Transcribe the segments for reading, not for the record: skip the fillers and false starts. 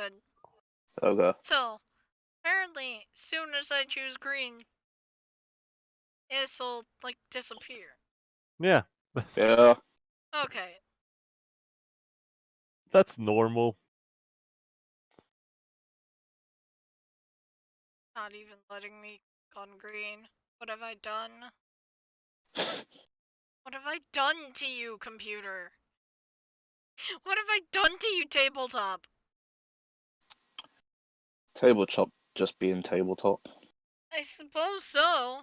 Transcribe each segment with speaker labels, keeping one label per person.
Speaker 1: good.
Speaker 2: Okay.
Speaker 1: So, apparently, soon as I choose green, this'll, like, disappear.
Speaker 3: Yeah,
Speaker 2: Yeah.
Speaker 1: Okay.
Speaker 3: that's normal.
Speaker 1: Not even letting me on green. What have I done? What have I done to you, computer? What have I done to you, tabletop?
Speaker 2: Tabletop just being tabletop.
Speaker 1: I suppose so.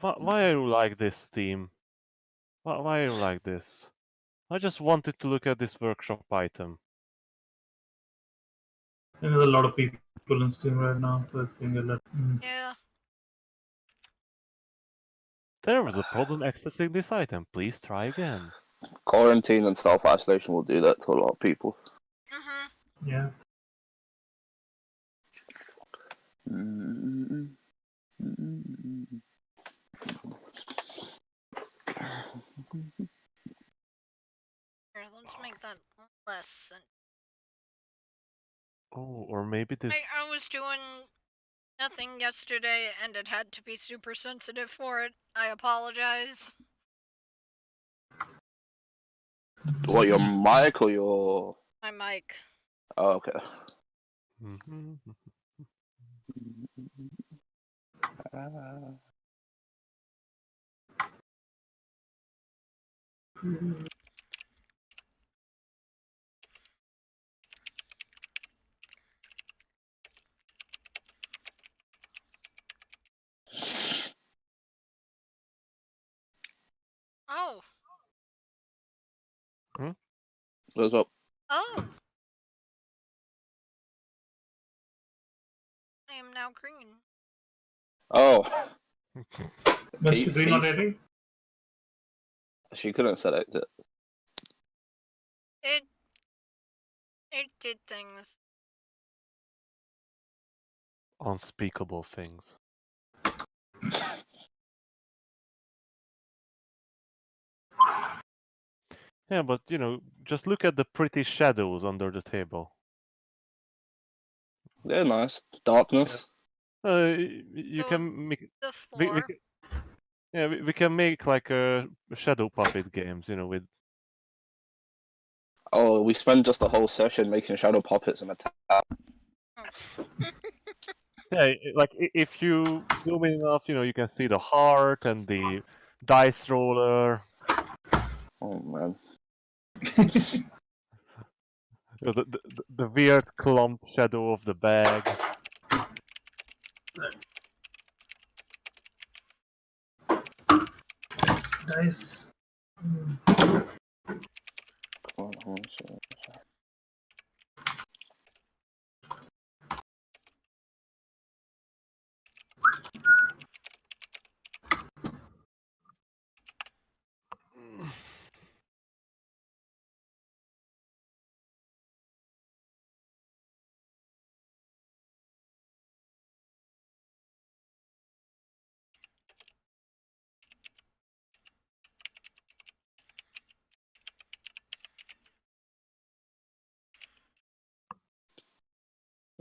Speaker 3: Why are you like this, team? Why are you like this? I just wanted to look at this workshop item.
Speaker 4: There's a lot of people in Steam right now, so it's being a lot.
Speaker 1: Yeah.
Speaker 3: There was a problem accessing this item. Please try again.
Speaker 2: Quarantine and self-isolation will do that to a lot of people.
Speaker 4: Yeah.
Speaker 1: Here, let's make that less.
Speaker 3: Oh, or maybe this.
Speaker 1: I was doing nothing yesterday and it had to be super sensitive for it. I apologize.
Speaker 2: What, your mic or your...
Speaker 1: My mic.
Speaker 2: Oh, okay.
Speaker 1: Oh.
Speaker 2: What's up?
Speaker 1: Oh. I am now green.
Speaker 2: Oh.
Speaker 4: But you green already?
Speaker 2: She couldn't select it.
Speaker 1: It did things.
Speaker 3: Unspeakable things. Yeah, but you know, just look at the pretty shadows under the table.
Speaker 2: They're nice. Darkness.
Speaker 3: You
Speaker 1: So,
Speaker 3: can make
Speaker 1: the floor.
Speaker 3: we can make like a shadow puppet games, you know, with.
Speaker 2: Oh, we spend just a whole session making shadow puppets and attack.
Speaker 3: Yeah, like if you zoom in enough, you know, you can see the heart and the dice roller.
Speaker 2: Oh man.
Speaker 3: The weird clump shadow of the bags.
Speaker 4: Nice.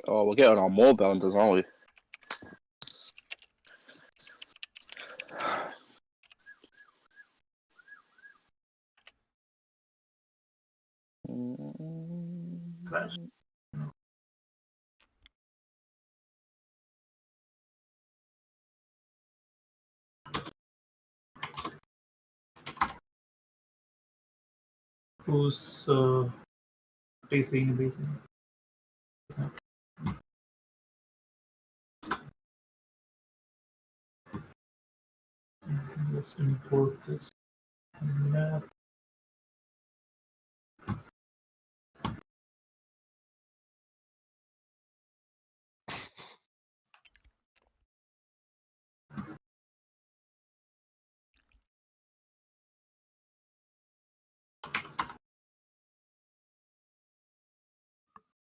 Speaker 2: Oh, we're getting our more bounders, aren't we?
Speaker 4: Who's racing? Let's import this map.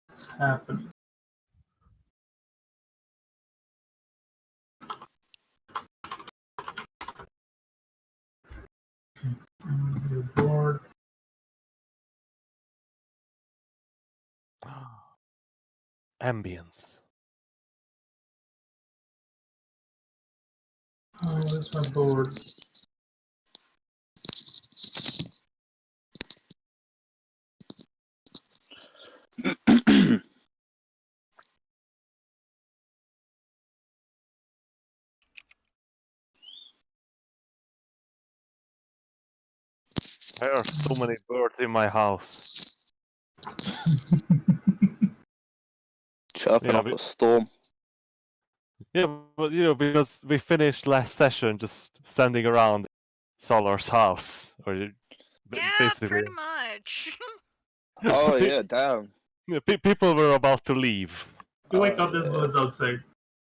Speaker 4: What's happening?
Speaker 3: ambience.
Speaker 4: Oh, where's my board?
Speaker 3: There are so many birds in my house.
Speaker 2: Chirping
Speaker 3: Yeah,
Speaker 2: up a storm.
Speaker 3: Yeah, but because we finished last session just standing around Solar's house, or
Speaker 1: Yeah,
Speaker 3: basically,
Speaker 1: pretty much.
Speaker 2: Oh yeah, damn.
Speaker 3: people were about to leave.
Speaker 4: You wake up, there's
Speaker 2: Yeah.
Speaker 4: birds outside.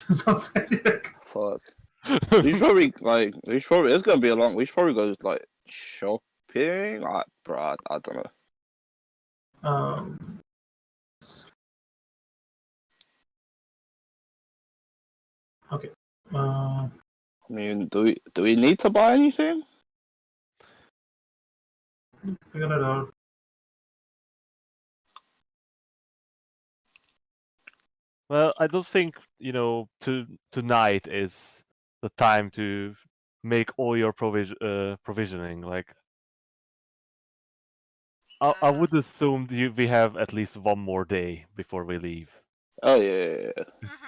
Speaker 4: It's outside.
Speaker 2: Fuck. We should probably it's gonna be a long. We should probably go like shopping. Bro, I don't know.
Speaker 4: Um, okay.
Speaker 2: I mean, do we need to buy anything?
Speaker 4: Figure it out.
Speaker 3: Well, I don't think tonight is the time to make all your provisioning. Like, I would assume we have at least one more day before we leave.
Speaker 2: Oh yeah.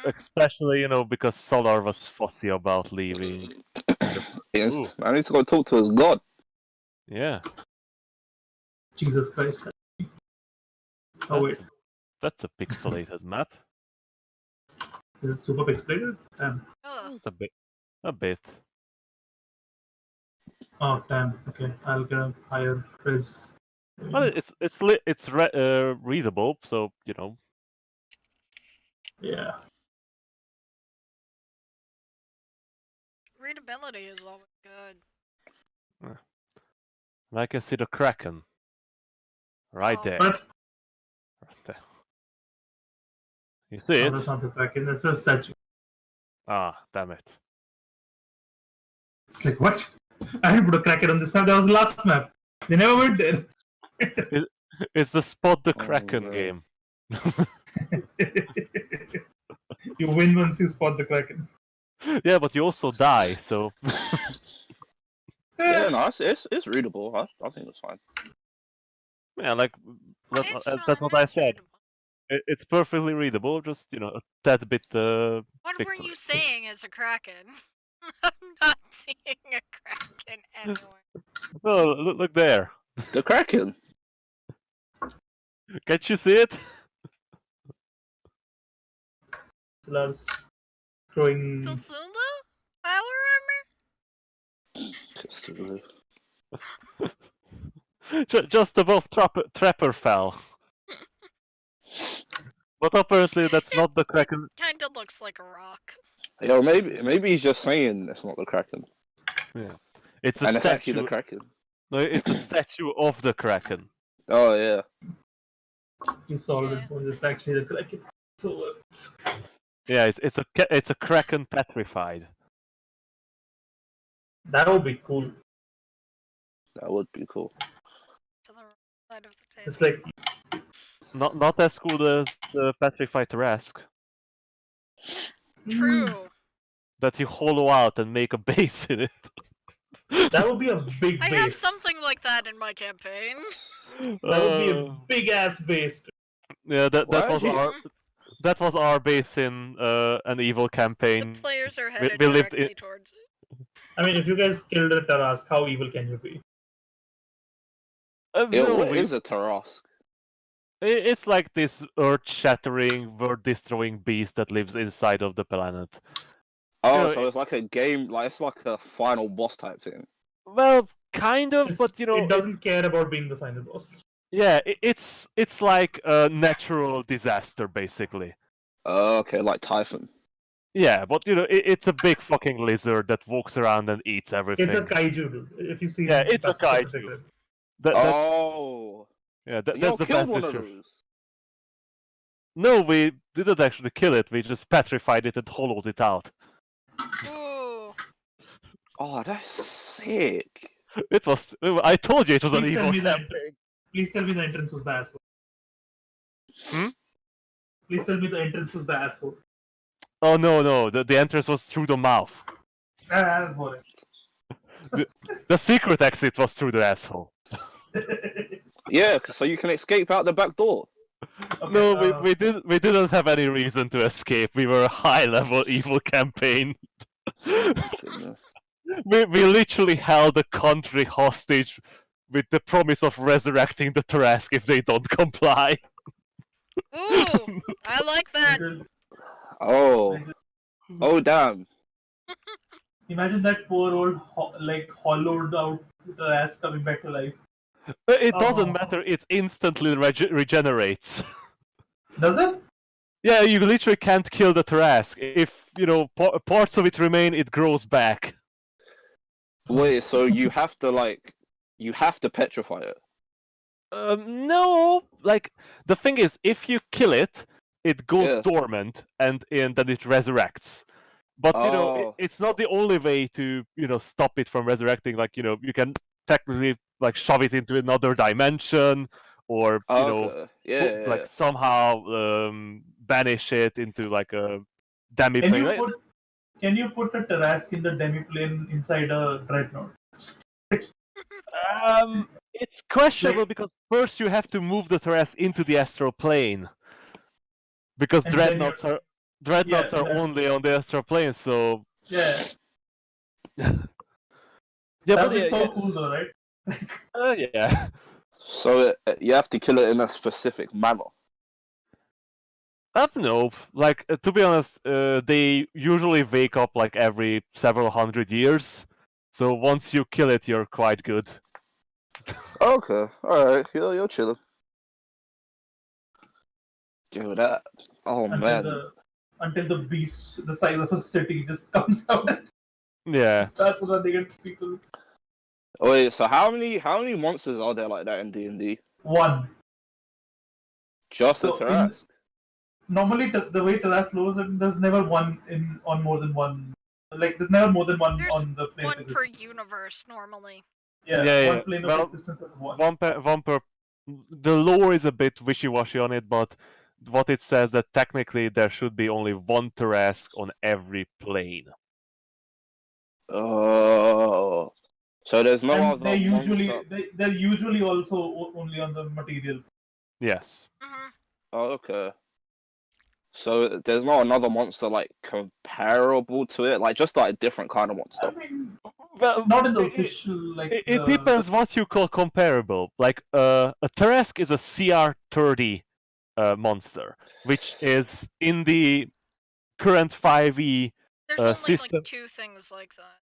Speaker 3: Especially, because Solar was fussy about leaving. Ooh.
Speaker 2: I need to go talk to his god.
Speaker 3: Yeah.
Speaker 4: Jesus Christ. Oh wait,
Speaker 3: That's a pixelated map.
Speaker 4: is it super pixelated? Damn.
Speaker 1: Ugh.
Speaker 3: A bit.
Speaker 4: Oh damn. Okay, I'll get a higher res.
Speaker 3: Well, it's readable, so
Speaker 4: Yeah.
Speaker 1: Readability is always good.
Speaker 3: And I can see the Kraken. Right
Speaker 1: Oh.
Speaker 3: there.
Speaker 4: But
Speaker 3: Right there. You see
Speaker 4: no,
Speaker 3: it?
Speaker 4: that's not the Kraken. That's a statue.
Speaker 3: Ah, damn it.
Speaker 4: It's like what? I didn't put a Kraken on this map. That was the last map. They never went there.
Speaker 3: It's the Spot the
Speaker 2: Oh,
Speaker 3: Kraken
Speaker 2: right.
Speaker 3: game.
Speaker 4: You win once you spot the Kraken.
Speaker 3: Yeah, but you also die, so
Speaker 2: Yeah, no, it's readable. I think it's fine.
Speaker 3: yeah, like
Speaker 1: It's
Speaker 3: that's
Speaker 1: fine,
Speaker 3: what I
Speaker 1: it's
Speaker 3: said.
Speaker 1: readable.
Speaker 3: It's perfectly readable, just a tad bit.
Speaker 1: What were you
Speaker 3: pixelated.
Speaker 1: saying as a Kraken? I'm not seeing a Kraken anywhere.
Speaker 3: Oh, look there!
Speaker 2: The Kraken.
Speaker 3: Can't you see it?
Speaker 4: Solar's growing.
Speaker 1: Cthulhu? Power
Speaker 3: Just above Trapper fell. But apparently that's not the Kraken.
Speaker 1: Kinda looks like a rock.
Speaker 2: Yo, maybe he's just saying it's not the Kraken,
Speaker 3: Yeah, it's a
Speaker 2: and it's
Speaker 3: statue.
Speaker 2: actually the Kraken.
Speaker 3: No, it's a statue of the Kraken.
Speaker 2: Oh yeah.
Speaker 4: You solved
Speaker 1: Yeah.
Speaker 4: it. When it's actually the Kraken. So
Speaker 3: Yeah, it's a Kraken petrified.
Speaker 4: that would be cool.
Speaker 2: That would be cool.
Speaker 1: To the right side of the table.
Speaker 4: It's like
Speaker 3: Not as cool as the petrified Tarask
Speaker 1: True.
Speaker 3: that you hollow out and make a base in it.
Speaker 4: that would be a big
Speaker 1: I
Speaker 4: base.
Speaker 1: have something like that in my campaign.
Speaker 4: That would be a big ass base.
Speaker 3: Yeah, that
Speaker 2: Why?
Speaker 3: was our base in an evil campaign.
Speaker 1: The players are headed
Speaker 3: we lived
Speaker 1: directly towards it.
Speaker 4: I mean, if you guys killed a Tarask, how evil can you be?
Speaker 2: Yo,
Speaker 3: No,
Speaker 2: what is a Tarask?
Speaker 3: It's like this earth-shattering, world-destroying beast that lives inside of the planet.
Speaker 2: Oh,
Speaker 3: know,
Speaker 2: so it's like a game, like it's like a final boss type thing.
Speaker 3: Well, kind of, but
Speaker 4: it doesn't care about being the final boss.
Speaker 3: yeah, it's like a natural disaster, basically.
Speaker 2: Okay, like Typhon.
Speaker 3: Yeah, but it's a big fucking lizard that walks around and eats everything.
Speaker 4: It's a kaiju, dude. If you see,
Speaker 3: Yeah, it's a kaiju.
Speaker 4: Pacific.
Speaker 2: Oh,
Speaker 3: that's
Speaker 2: y'all
Speaker 3: the
Speaker 2: killed
Speaker 3: best
Speaker 2: one of
Speaker 3: description.
Speaker 2: those.
Speaker 3: No, we didn't actually kill it. We just petrified it and hollowed it out.
Speaker 1: Ooh.
Speaker 2: Oh, that's sick.
Speaker 3: It was. I told you it was an
Speaker 4: Please tell
Speaker 3: evil
Speaker 4: me that.
Speaker 3: campaign.
Speaker 4: Please tell me the entrance was the asshole.
Speaker 3: Hmm?
Speaker 4: Please tell me the entrance was the asshole.
Speaker 3: Oh no, the entrance was through the mouth.
Speaker 4: That's boring.
Speaker 3: The secret exit was through the asshole.
Speaker 2: Yeah, so you can escape out the back door.
Speaker 4: Okay,
Speaker 3: No, we didn't have any reason to escape. We were a high-level evil campaign.
Speaker 2: Goodness.
Speaker 3: We literally held the country hostage with the promise of resurrecting the Tarask if they don't comply.
Speaker 1: Ooh, I like that.
Speaker 2: Oh. Oh, damn.
Speaker 4: Imagine that poor old, hollowed out ass coming back to life.
Speaker 3: It doesn't
Speaker 4: Oh.
Speaker 3: matter, it instantly regenerates.
Speaker 4: Does it?
Speaker 3: Yeah, you literally can't kill the Tarask. If, parts of it remain, it grows back.
Speaker 2: Wait, so you have to petrify it.
Speaker 3: No, the thing is, if you kill it, it goes
Speaker 2: Yeah.
Speaker 3: dormant, and then it resurrects. But
Speaker 2: Oh.
Speaker 3: it's not the only way to stop it from resurrecting. You can technically shove it into another dimension, or
Speaker 2: Okay. Yeah.
Speaker 3: somehow banish it into a demiplane.
Speaker 4: Can you put a Tarask in the demiplane inside a dreadnought?
Speaker 3: It's questionable because first you have to move the Tarask into the astral plane, because
Speaker 4: And then
Speaker 3: dreadnoughts are only on the astral plane. So
Speaker 4: yeah,
Speaker 3: yeah,
Speaker 4: that
Speaker 3: but
Speaker 4: would be so cool though, right?
Speaker 3: yeah.
Speaker 2: So you have to kill it in a specific manner.
Speaker 3: No, to be honest, they usually wake up every several hundred years. So once you kill it, you're quite good.
Speaker 2: Okay. Alright. You're chilling. Do that. Oh, man.
Speaker 4: Until the beast, the size of a city, just comes out and
Speaker 3: Yeah.
Speaker 4: starts running at people.
Speaker 2: Wait, so how many monsters are there like that in D&D?
Speaker 4: One.
Speaker 2: Just
Speaker 4: So
Speaker 2: a Tarask?
Speaker 4: Normally, the way Tarask lows, there's never one on more than one. There's never more than one
Speaker 1: There's
Speaker 4: on the plane
Speaker 1: one
Speaker 4: of
Speaker 1: per
Speaker 4: existence.
Speaker 1: universe normally.
Speaker 4: Yeah, one
Speaker 3: Yeah.
Speaker 4: plane
Speaker 3: Well,
Speaker 4: of existence has one.
Speaker 3: One per. The lore is a bit wishy-washy on it, but what it says that technically there should be only one Tarask on every plane.
Speaker 2: Oh. So there's no
Speaker 4: And
Speaker 2: other monster.
Speaker 4: they're usually also only on the material.
Speaker 3: Yes.
Speaker 1: Mm-hmm.
Speaker 2: Oh, okay. So there's not another monster comparable to it, just a different kind of monster.
Speaker 4: I mean,
Speaker 3: Well,
Speaker 4: not in the official
Speaker 3: it depends what you call comparable. A Tarask is a CR30 monster, which is in the current 5e
Speaker 1: There's only
Speaker 3: system.
Speaker 1: two things like that.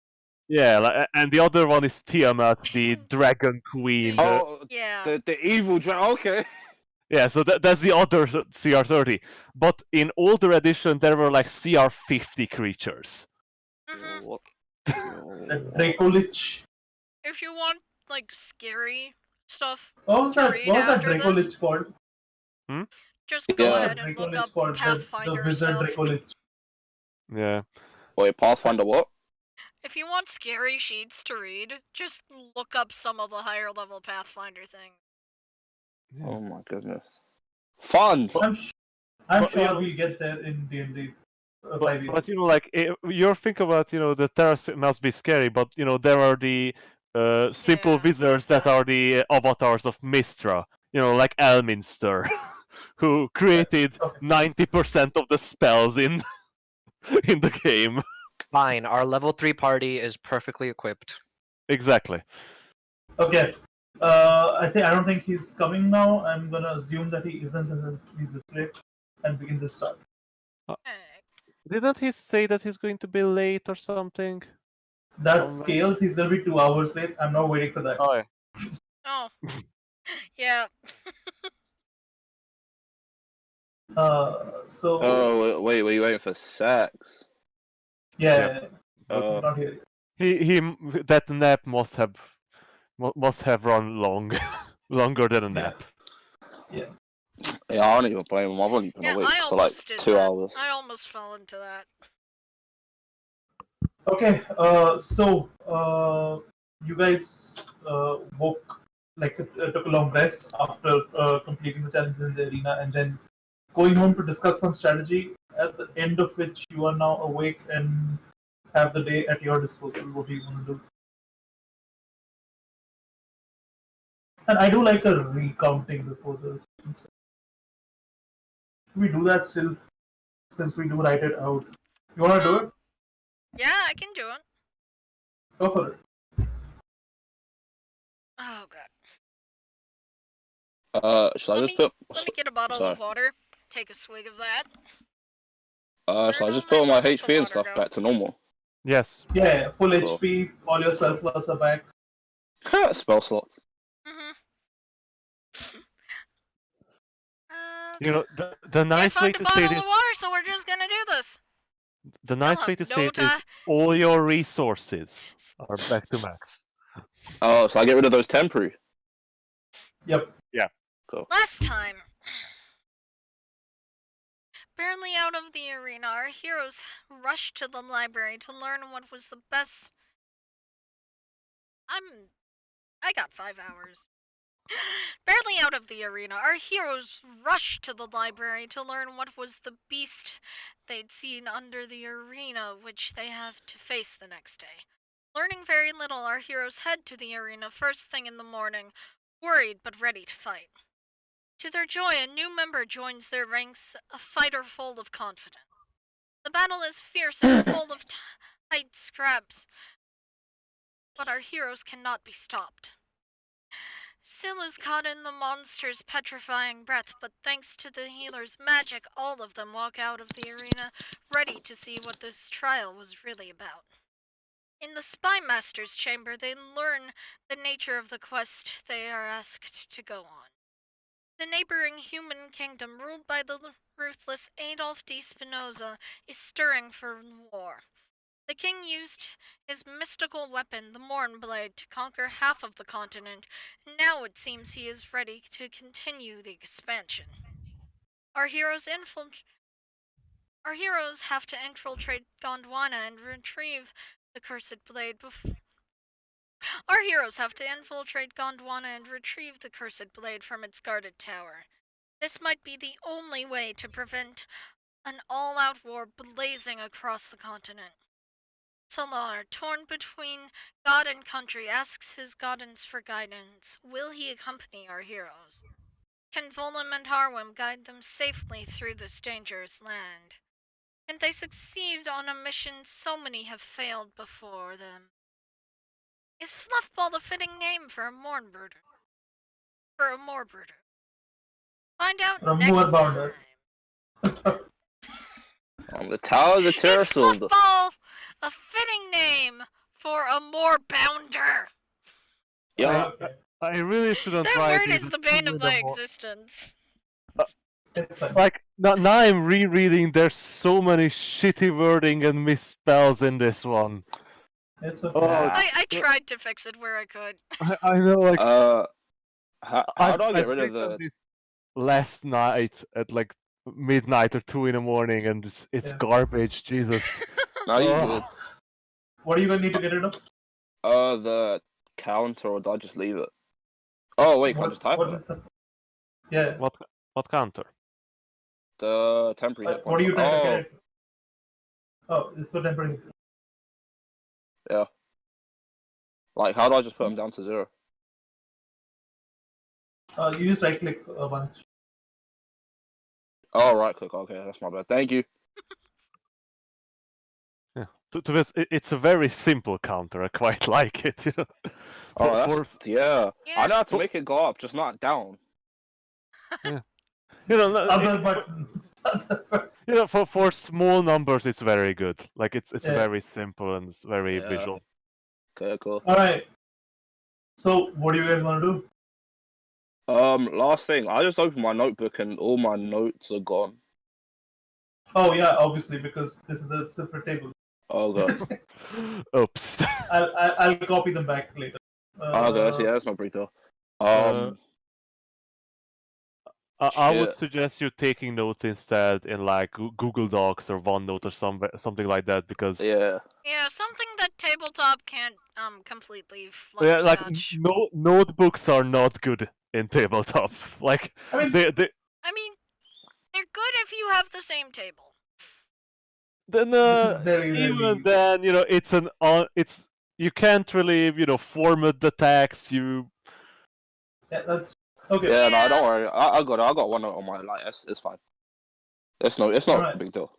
Speaker 3: Yeah, and the other one is Tiamat, the Dragon Queen.
Speaker 2: Oh,
Speaker 1: Yeah.
Speaker 2: the evil dragon. Okay.
Speaker 3: Yeah, so that's the other CR30. But in older edition, there were CR50 creatures.
Speaker 1: Mm-hmm.
Speaker 2: What?
Speaker 4: The Dracolich.
Speaker 1: If you want scary stuff,
Speaker 4: What was that?
Speaker 1: read
Speaker 4: What was that
Speaker 1: after
Speaker 4: Dracolich
Speaker 1: this?
Speaker 4: called?
Speaker 1: just go
Speaker 2: Yeah.
Speaker 1: ahead and look
Speaker 4: Dracolich
Speaker 1: up
Speaker 4: called
Speaker 1: Pathfinder
Speaker 4: the Wizard
Speaker 1: stuff.
Speaker 4: Dracolich.
Speaker 3: Yeah.
Speaker 2: Wait, Pathfinder what?
Speaker 1: If you want scary sheets to read, just look up some of the higher level Pathfinder things.
Speaker 2: Oh my goodness. Fun.
Speaker 4: I'm sure we'll get there in D&D.
Speaker 3: But you're thinking about the Terras must be scary, but there are the simple
Speaker 1: Yeah.
Speaker 3: wizards that are the avatars of Mistra, like Elminster, who created 90% of the spells in in the game.
Speaker 5: Fine, our level 3 party is perfectly equipped.
Speaker 3: Exactly.
Speaker 4: Okay. I don't think he's coming now. I'm gonna assume that he isn't, since he's this late, and we can just start.
Speaker 3: Didn't he say that he's going to be late or something?
Speaker 4: That scales. He's gonna be 2 hours late. I'm not waiting for that.
Speaker 3: Oh, yeah.
Speaker 1: Oh. Yeah.
Speaker 4: So.
Speaker 2: Oh wait, were you waiting for sex?
Speaker 4: Yeah.
Speaker 2: Oh.
Speaker 4: Not here.
Speaker 3: He that nap must have run longer than a nap.
Speaker 4: Yeah.
Speaker 2: Yeah, I don't even blame him. I've only been awake
Speaker 1: I
Speaker 2: for
Speaker 1: almost did
Speaker 2: 2
Speaker 1: that.
Speaker 2: hours.
Speaker 1: I almost fell into that.
Speaker 4: Okay. So you guys woke took a long rest after completing the challenges in the arena, and then going home to discuss some strategy, at the end of which you are now awake and have the day at your disposal. What do you want to do? And I do like a recounting before the. We do that still, since we do write it out. You want to do it?
Speaker 1: Yeah, I can do it.
Speaker 4: Go for it.
Speaker 1: Oh god.
Speaker 2: Shall I
Speaker 1: Let
Speaker 2: just
Speaker 1: me
Speaker 2: put?
Speaker 1: let me get a bottle
Speaker 2: sorry.
Speaker 1: of water. Take a swig of that.
Speaker 2: Shall I
Speaker 1: Where'd
Speaker 2: just
Speaker 1: all
Speaker 2: put all my
Speaker 1: bottles of
Speaker 2: HP and
Speaker 1: water
Speaker 2: stuff
Speaker 1: go?
Speaker 2: back to normal?
Speaker 3: Yes.
Speaker 4: Yeah, full
Speaker 2: Cool.
Speaker 4: HP, all your spell slots are back.
Speaker 2: Spell slots.
Speaker 3: You know, the
Speaker 1: Can't
Speaker 3: nice way
Speaker 1: find a
Speaker 3: to say
Speaker 1: bottle
Speaker 3: this.
Speaker 1: of water, so we're just gonna do this.
Speaker 3: The
Speaker 1: Still
Speaker 3: nice way
Speaker 1: have
Speaker 3: to say
Speaker 1: no
Speaker 3: it is all your resources are back to max.
Speaker 2: Oh, so I get rid of those temporary.
Speaker 4: Yep.
Speaker 2: Cool.
Speaker 1: Last time. Barely out of the arena, our heroes rushed to the library to learn what was the best. I got 5 hours. Barely out of the arena, our heroes rushed to the library to learn what was the beast they'd seen under the arena, which they have to face the next day. Learning very little, our heroes head to the arena first thing in the morning, worried but ready to fight. To their joy, a new member joins their ranks, a fighter full of confidence. The battle is fierce and full of tight scraps, but our heroes cannot be stopped. Syl is caught in the monster's petrifying breath, but thanks to the healer's magic, all of them walk out of the arena, ready to see what this trial was really about. In the Spy Master's chamber, they learn the nature of the quest they are asked to go on. The neighboring human kingdom, ruled by the ruthless Adolf D. Spinoza, is stirring for war. The king used his mystical weapon, the Mornblade, to conquer half of the continent, and now it seems he is ready to continue the expansion. Our heroes have to infiltrate Gondwana and retrieve the cursed blade Our heroes have to infiltrate Gondwana and retrieve the cursed blade from its guarded tower. This might be the only way to prevent an all-out war blazing across the continent. Salar, torn between God and country, asks his goddess for guidance. Will he accompany our heroes? Can Volim and Harwim guide them safely through this dangerous land? Can they succeed on a mission so many have failed before them? Is Fluffball the fitting name for a Moorbrooder? Find out
Speaker 4: A
Speaker 1: next
Speaker 4: Moorbounder.
Speaker 1: time.
Speaker 2: The Towers of
Speaker 1: Is
Speaker 2: Terrasil.
Speaker 1: Fluffball a fitting name for a Moorbounder?
Speaker 2: Yeah.
Speaker 4: Okay.
Speaker 3: I really shouldn't
Speaker 1: That
Speaker 3: write
Speaker 1: word
Speaker 3: these
Speaker 1: is the
Speaker 3: at
Speaker 1: bane
Speaker 3: 2
Speaker 1: of
Speaker 3: in the
Speaker 1: my
Speaker 3: morning.
Speaker 1: existence.
Speaker 4: It's fine.
Speaker 3: Like now I'm rereading. There's so many shitty wording and misspells in this one.
Speaker 4: It's okay.
Speaker 3: Oh,
Speaker 1: I tried to fix it where I could.
Speaker 3: I know. Like
Speaker 2: How do I get rid of
Speaker 3: picked up
Speaker 2: the?
Speaker 3: this last night at like midnight or 2 in the morning, and it's
Speaker 4: Yeah.
Speaker 3: garbage. Jesus.
Speaker 2: No, you
Speaker 3: Oh.
Speaker 2: good.
Speaker 4: What are you gonna need to get rid of?
Speaker 2: The counter, or do I just leave it? Oh wait, can I just type
Speaker 4: what
Speaker 2: it?
Speaker 4: is the? Yeah.
Speaker 3: What counter?
Speaker 2: The temporary. hit
Speaker 4: What are you
Speaker 2: point.
Speaker 4: trying to
Speaker 2: Oh,
Speaker 4: get it? Oh, it's for temporary.
Speaker 2: like how do I just put them down to 0?
Speaker 4: You just right click a bunch.
Speaker 2: Oh, right click. Okay, that's my bad. Thank you.
Speaker 3: Yeah. To this, it's a very simple counter. I quite like it. You know?
Speaker 2: Oh,
Speaker 3: For-
Speaker 2: that's yeah.
Speaker 1: Yeah.
Speaker 2: I know how to make it go up, just not down.
Speaker 3: you know,
Speaker 4: Other buttons.
Speaker 3: you know, for small numbers, it's very good. Like it's
Speaker 4: Yeah.
Speaker 3: very simple and it's very
Speaker 2: Yeah.
Speaker 3: visual.
Speaker 2: Okay, cool.
Speaker 4: All right. So, what do you guys want to do?
Speaker 2: Last thing, I just opened my notebook and all my notes are gone.
Speaker 4: Oh yeah, obviously because this is a separate table.
Speaker 2: Oh god.
Speaker 3: Oops.
Speaker 4: I'll copy them back later.
Speaker 2: Okay, yeah, that's not big deal.
Speaker 3: I would
Speaker 2: Shit.
Speaker 3: suggest you taking notes instead in like Google Docs or OneNote or something like that, because
Speaker 2: Yeah.
Speaker 1: Yeah, something that tabletop can't completely
Speaker 3: yeah, like
Speaker 1: touch.
Speaker 3: notebooks are not good in tabletop. Like
Speaker 4: I mean,
Speaker 3: they
Speaker 1: I mean, they're good if you have the same table.
Speaker 3: Then
Speaker 4: This is very
Speaker 3: even
Speaker 4: rarely.
Speaker 3: then, it's you can't really format the text. You
Speaker 4: Yeah, that's okay.
Speaker 2: Yeah, no,
Speaker 1: Yeah.
Speaker 2: don't worry. I got it. I got one on my like. It's fine. It's not
Speaker 4: Alright.
Speaker 2: a big deal.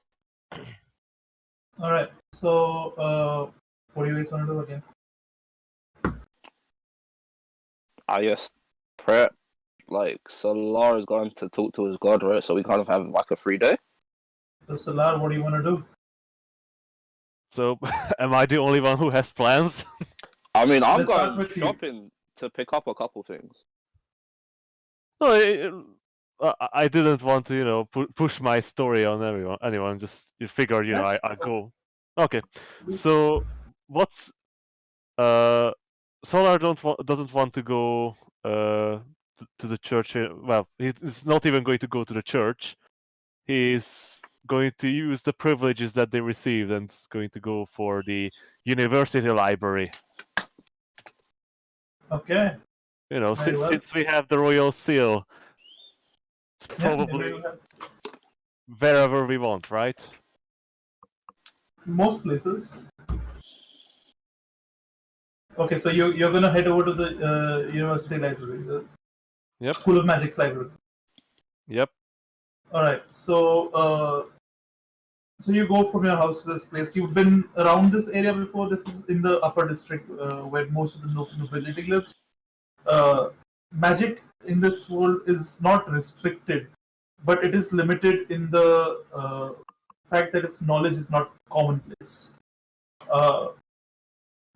Speaker 4: All right. So, what do you guys want to do again?
Speaker 2: I just prep. Like Solar is going to talk to his god, right? So we kind of have like a free day.
Speaker 4: So, Salar, what do you want to do?
Speaker 3: so am I the only one who has plans?
Speaker 2: I mean, I'm
Speaker 4: Let's start
Speaker 2: going
Speaker 4: with you.
Speaker 2: shopping to pick up a couple things.
Speaker 3: No, I didn't want to push my story on anyone. Just you figured
Speaker 4: That's
Speaker 3: I go. Okay, so what's Solar doesn't want to go to the church. Well, he's not even going to go to the church. He's going to use the privileges that they received and is going to go for the university library.
Speaker 4: Okay. Very well.
Speaker 3: Since we have the royal seal, it's
Speaker 4: Yeah,
Speaker 3: probably
Speaker 4: maybe we have
Speaker 3: wherever we want, right?
Speaker 4: most places. Okay, so you're gonna head over to the university library, the
Speaker 3: Yep.
Speaker 4: School of Magic's library.
Speaker 3: Yep.
Speaker 4: All right. So you go from your house to this place. You've been around this area before. This is in the upper district where most of the nobility lives. Magic in this world is not restricted, but it is limited in the fact that its knowledge is not commonplace. Uh,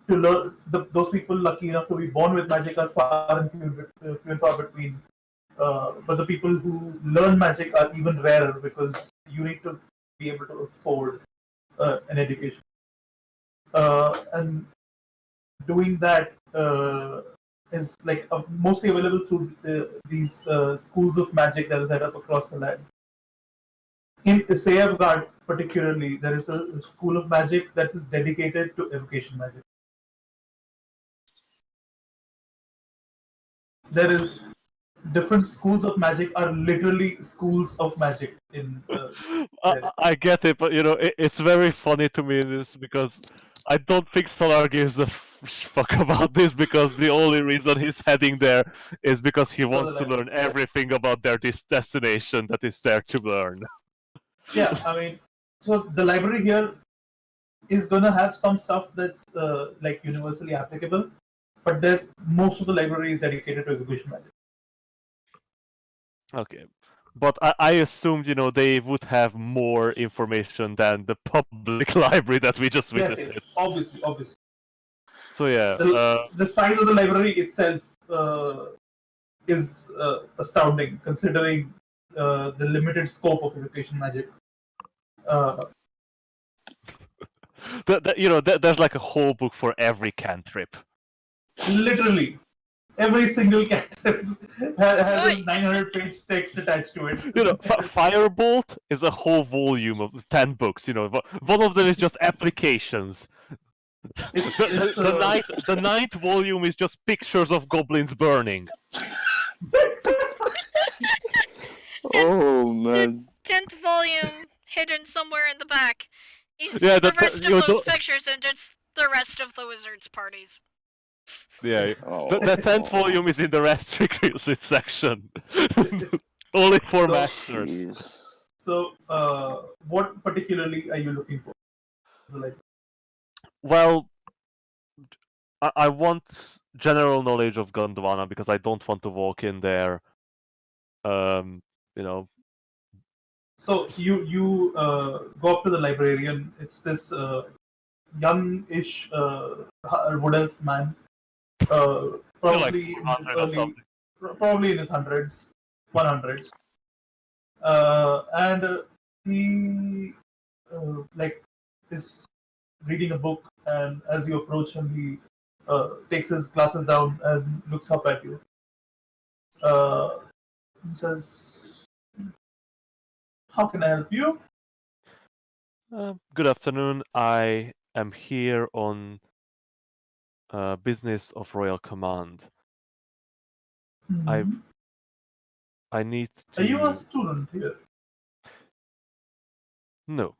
Speaker 4: to learn, those people lucky enough to be born with magic are far and few and far between. But the people who learn magic are even rarer because you need to be able to afford an education. And doing that is like mostly available through these schools of magic that are set up across the land. In Isayavgad, particularly, there is a school of magic that is dedicated to evocation magic. There is different schools of magic are literally schools of magic in.
Speaker 3: I get it, but it's very funny to me this because I don't think Solar gives a fuck about this because the only reason he's heading there is because he wants to learn everything about this destination that is there to learn.
Speaker 4: Yeah, I mean, so the library here is gonna have some stuff that's like universally applicable, but most of the library is dedicated to evocation magic.
Speaker 3: Okay. But I assumed, they would have more information than the public library that we just visited.
Speaker 4: Yes, obviously.
Speaker 3: So yeah,
Speaker 4: the size of the library itself is astounding, considering the limited scope of evocation magic.
Speaker 3: there's like a whole book for every cantrip.
Speaker 4: Literally, every single cantrip has a 900-page text attached to it.
Speaker 3: Firebolt is a whole volume of 10 books. One of them is just applications. The ninth volume is just pictures of goblins burning.
Speaker 2: Oh man.
Speaker 1: 10th volume, hidden somewhere in the back, is
Speaker 3: Yeah,
Speaker 1: the rest of those pictures and it's the rest of the wizards' parties.
Speaker 3: Yeah,
Speaker 2: Oh,
Speaker 3: the 10th volume is in the restricted section. Only for masters.
Speaker 2: jeez.
Speaker 4: So, what particularly are you looking for?
Speaker 3: Well, I want general knowledge of Gondwana because I don't want to walk in there.
Speaker 4: So you go up to the librarian. It's this youngish wood elf man, probably in his probably in his hundreds, 100s, and he like is reading a book. And as you approach him, he takes his glasses down and looks up at you. And says, "How can I help you?"
Speaker 3: Good afternoon. I am here on business of royal command.
Speaker 4: Mm-hmm.
Speaker 3: I need to.
Speaker 4: Are you a student here?
Speaker 3: No.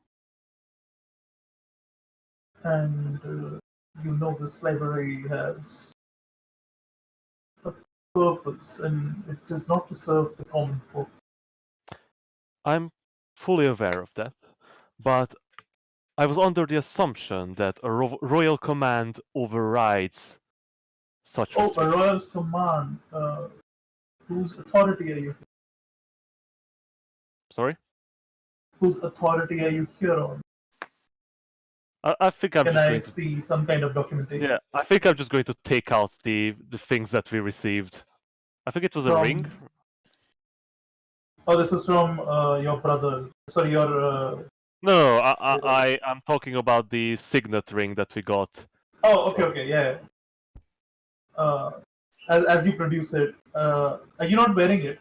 Speaker 4: And you know this library has a purpose, and it is not to serve the common folk.
Speaker 3: I'm fully aware of that, but I was under the assumption that a royal command overrides such
Speaker 4: Oh, a royal
Speaker 3: restrictions.
Speaker 4: command. Whose authority are you?
Speaker 3: Sorry?
Speaker 4: Whose authority are you here on?
Speaker 3: I think I'm
Speaker 4: Can
Speaker 3: just
Speaker 4: I
Speaker 3: going to.
Speaker 4: see some kind of documentation
Speaker 3: Yeah, I think I'm just going to take out the things that we received. I think it was a ring.
Speaker 4: from? Oh, this is from your brother. Sorry, your.
Speaker 3: No, I'm talking about the signet ring that we got.
Speaker 4: Oh, okay, yeah. Uh, as you produce it, are you not wearing it?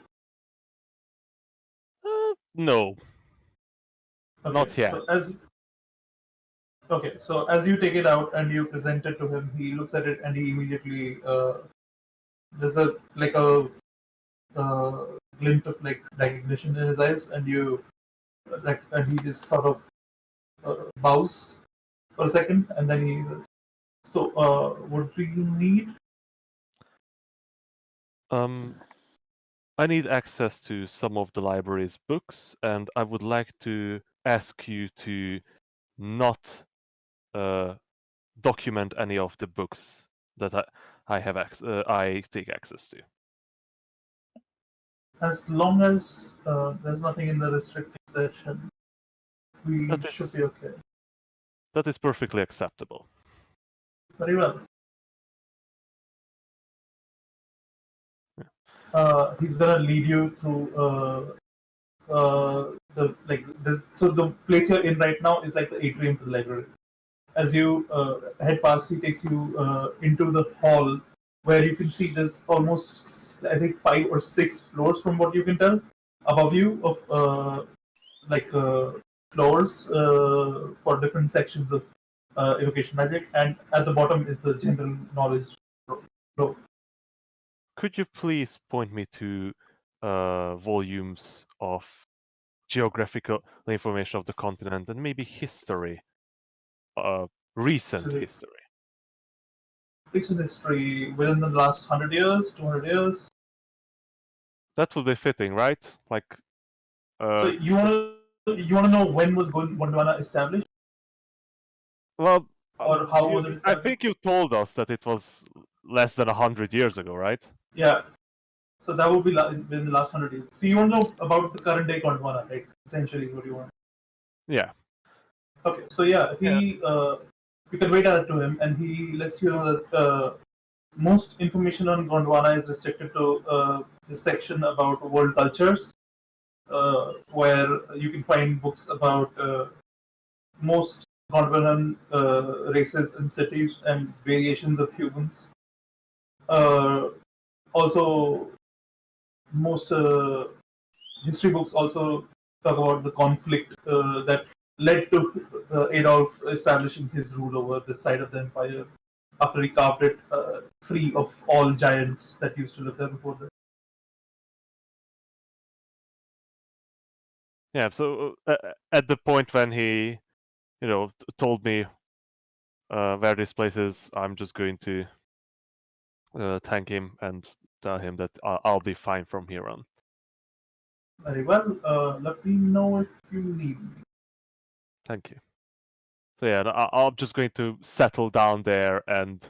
Speaker 3: No,
Speaker 4: Okay,
Speaker 3: not yet.
Speaker 4: so as you take it out and you present it to him, he looks at it and he immediately there's a like a glint of like recognition in his eyes, and you like and he just sort of bows for a second, and then he goes, so what do you need?
Speaker 3: I need access to some of the library's books, and I would like to ask you to not document any of the books that I take access to.
Speaker 4: As long as there's nothing in the restricted section, we
Speaker 3: That
Speaker 4: should
Speaker 3: is
Speaker 4: be okay.
Speaker 3: that is perfectly acceptable.
Speaker 4: Very well. He's gonna lead you through the like this. So the place you're in right now is like the atrium for the library. As you head past, he takes you into the hall where you can see there's almost I think 5 or 6 floors from what you can tell above you of like floors for different sections of evocation magic, and at the bottom is the general knowledge floor.
Speaker 3: Could you please point me to volumes of geographical information of the continent and maybe history, recent
Speaker 4: So
Speaker 3: history?
Speaker 4: recent history within the last 100 years, 200 years.
Speaker 3: That would be fitting, right? Like,
Speaker 4: So you wanna know when was Gondwana established,
Speaker 3: well,
Speaker 4: or how was it
Speaker 3: I
Speaker 4: established?
Speaker 3: think you told us that it was less than 100 years ago, right?
Speaker 4: Yeah. So that would be within the last 100 years. So you want to know about the current day Gondwana, right? Essentially, is what you want.
Speaker 3: Yeah.
Speaker 4: Okay. So yeah, you convey that to him, and he lets you know that most information on Gondwana is restricted to the section about world cultures, where you can find books about most Gondwanan races and cities and variations of humans. Also, most history books also talk about the conflict that led to Adolf establishing his rule over this side of the empire after he carved it free of all giants that used to live there before that.
Speaker 3: Yeah. So at the point when he, told me where this place is, I'm just going to thank him and tell him that I'll be fine from here on.
Speaker 4: Very well. Let me know if you need me.
Speaker 3: Thank you. So yeah, I'm just going to settle down there and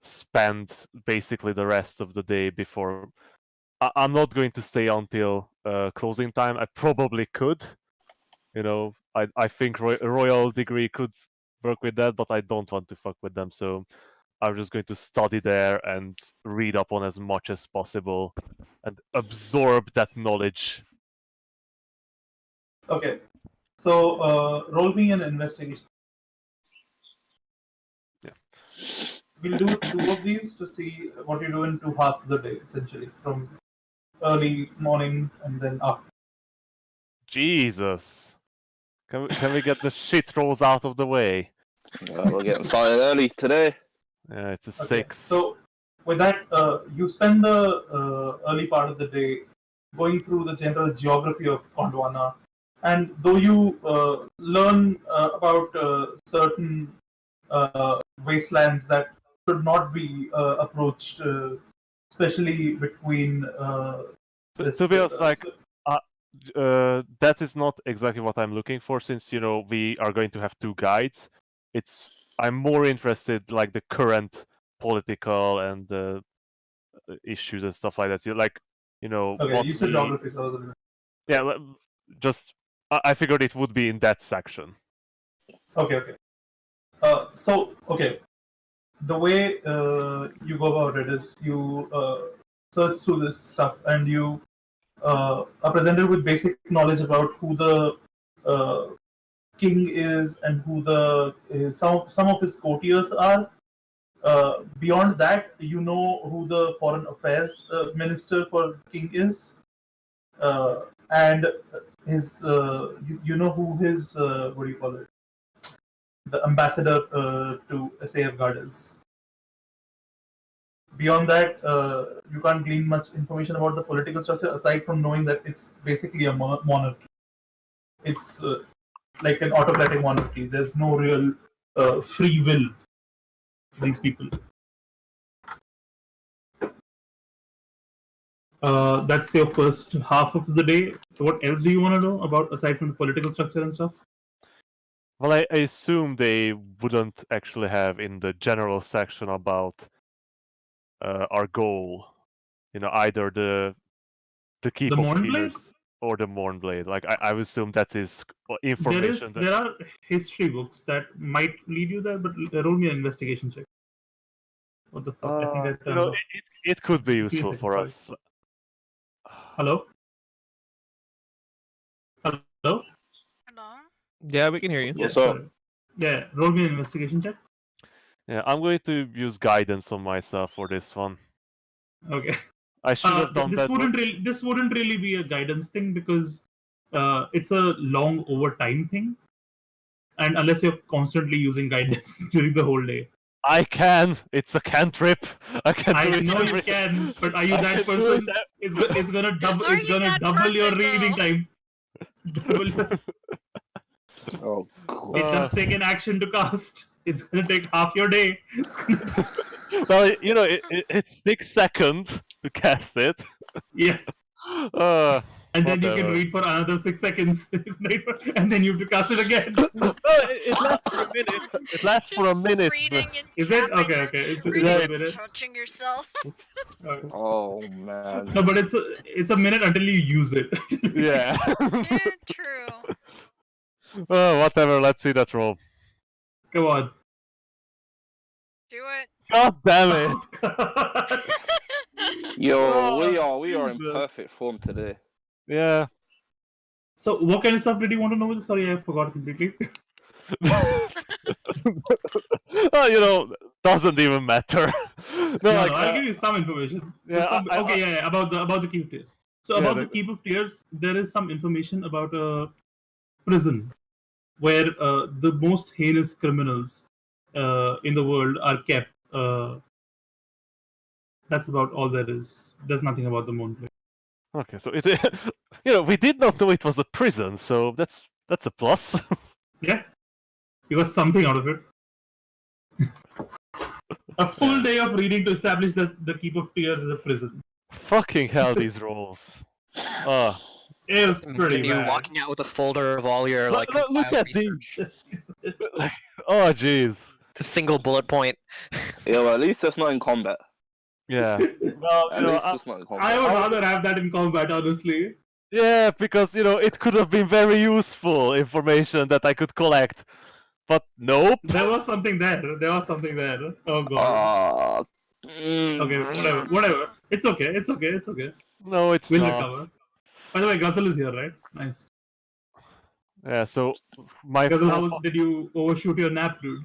Speaker 3: spend basically the rest of the day before. I'm not going to stay until closing time. I probably could. I think Royal Degree could work with that, but I don't want to fuck with them. So I'm just going to study there and read up on as much as possible and absorb that knowledge.
Speaker 4: Okay. So roll me an investigation.
Speaker 3: Yeah.
Speaker 4: We'll do 2 of these to see what you do in 2 halves of the day, essentially, from early morning and then after.
Speaker 3: Jesus. Can we get the shit rolls out of the way?
Speaker 2: We're getting started early today.
Speaker 3: Yeah, it's a
Speaker 4: Okay.
Speaker 3: 6.
Speaker 4: So with that, you spend the early part of the day going through the general geography of Gondwana, And though you learn about certain wastelands that should not be approached, especially between
Speaker 3: To
Speaker 4: this.
Speaker 3: be honest, like, that is not exactly what I'm looking for. Since we are going to have two guides, I'm more interested like the current political and issues and stuff like that. Like,
Speaker 4: Okay,
Speaker 3: what
Speaker 4: you said
Speaker 3: we
Speaker 4: geography, so I was gonna-
Speaker 3: yeah, just I figured it would be in that section.
Speaker 4: Okay, okay. Okay, the way you go about it is you search through this stuff and you are presented with basic knowledge about who the uh, king is and who the some of his courtiers are. Beyond that, you know who the foreign affairs minister for king is, and his you know who his what do you call it, the ambassador to safeguard is. Beyond that, you can't glean much information about the political structure aside from knowing that it's basically a monarchy. It's like an autocratic monarchy. There's no real free will to these people. That's your first half of the day. So what else do you want to know about aside from the political structure and stuff?
Speaker 3: Well, I assume they wouldn't actually have in the general section about our goal, either the keep
Speaker 4: The
Speaker 3: of
Speaker 4: Mornblade?
Speaker 3: tears or the Mornblade. Like I would assume that is information
Speaker 4: There are history books that might lead you there, but roll me an investigation check. What the fuck? I think I turned off.
Speaker 3: it could be
Speaker 4: Just give me a
Speaker 3: useful
Speaker 4: second,
Speaker 3: for
Speaker 4: sorry.
Speaker 3: us.
Speaker 4: Hello? Hello?
Speaker 1: Hello?
Speaker 6: Yeah, we can hear you.
Speaker 4: Yeah,
Speaker 2: What's up?
Speaker 4: sorry. Yeah, roll me an investigation check.
Speaker 3: Yeah, I'm going to use guidance on myself for this one.
Speaker 4: Okay.
Speaker 3: I should have done that.
Speaker 4: This wouldn't really be a guidance thing because it's a long overtime thing, and unless you're constantly using guidance during the whole day.
Speaker 3: I can. It's a cantrip. I can do
Speaker 4: I
Speaker 3: it.
Speaker 4: know you can, but are you
Speaker 3: I
Speaker 4: that
Speaker 3: can do it
Speaker 4: person? It's gonna double.
Speaker 1: Are
Speaker 4: It's
Speaker 1: you
Speaker 4: gonna
Speaker 1: that
Speaker 4: double your
Speaker 1: person,
Speaker 4: reading
Speaker 1: though?
Speaker 4: time. Double your,
Speaker 2: Oh,
Speaker 4: it
Speaker 2: cool.
Speaker 4: does take an action to cast. It's gonna take half your day. It's gonna,
Speaker 3: Well, it's 6 seconds to cast it.
Speaker 4: yeah,
Speaker 3: Uh,
Speaker 4: and then you can
Speaker 3: whatever.
Speaker 4: read for another 6 seconds, and then you have to cast it again.
Speaker 3: No, it lasts for a minute. It lasts for a
Speaker 1: Just
Speaker 3: minute.
Speaker 1: reading and
Speaker 4: Is it
Speaker 1: tapping
Speaker 4: okay?
Speaker 1: your-
Speaker 4: Okay, it's
Speaker 1: reading
Speaker 3: Yeah,
Speaker 4: a
Speaker 1: and
Speaker 4: minute.
Speaker 1: touching yourself.
Speaker 4: Okay.
Speaker 2: Oh man.
Speaker 4: No, but it's a minute until you use it.
Speaker 3: Yeah.
Speaker 1: Yeah, true.
Speaker 3: Whatever. Let's see that roll.
Speaker 4: Come on.
Speaker 1: Do it.
Speaker 3: God damn it!
Speaker 2: Yo, we
Speaker 3: Oh,
Speaker 2: are in
Speaker 3: Jesus.
Speaker 2: perfect form today.
Speaker 3: Yeah.
Speaker 4: So, what kind of stuff did you want to know? Sorry, I forgot completely.
Speaker 3: Oh, doesn't even matter. No, like,
Speaker 4: I'll give you some information.
Speaker 3: yeah,
Speaker 4: Yeah, about the Keep of Tears. So
Speaker 3: Yeah,
Speaker 4: about the Keep of Tears, there is some information about a prison where the most heinous criminals in the world are kept. That's about all there is. There's nothing about the Moon Play.
Speaker 3: Okay, so we did not know it was a prison, so that's a plus.
Speaker 4: Yeah, you got something out of it. A full day of reading to establish that the Keep of Tears is a prison.
Speaker 3: Fucking hell, these rolls. Oh,
Speaker 4: It was pretty
Speaker 5: Imagine you
Speaker 4: bad.
Speaker 5: walking out with a folder of all your like
Speaker 3: Look
Speaker 5: compiled
Speaker 3: at these.
Speaker 5: research.
Speaker 3: oh, jeez.
Speaker 5: The single bullet point.
Speaker 2: Yeah, well, at least that's not in combat.
Speaker 3: Yeah. Well,
Speaker 2: At least it's not in combat.
Speaker 4: I would rather have that in combat, honestly.
Speaker 3: yeah, because it could have been very useful information that I could collect, but nope.
Speaker 4: There was something there. There was something there. Oh god.
Speaker 2: Ah,
Speaker 4: Okay, whatever. It's okay. It's okay. It's okay.
Speaker 3: No, it's
Speaker 4: We'll
Speaker 3: not.
Speaker 4: recover. By the way, Ghazal is here, right? Nice.
Speaker 3: Yeah. So my
Speaker 4: Ghazal,
Speaker 3: whole,
Speaker 4: how did you overshoot your nap, dude?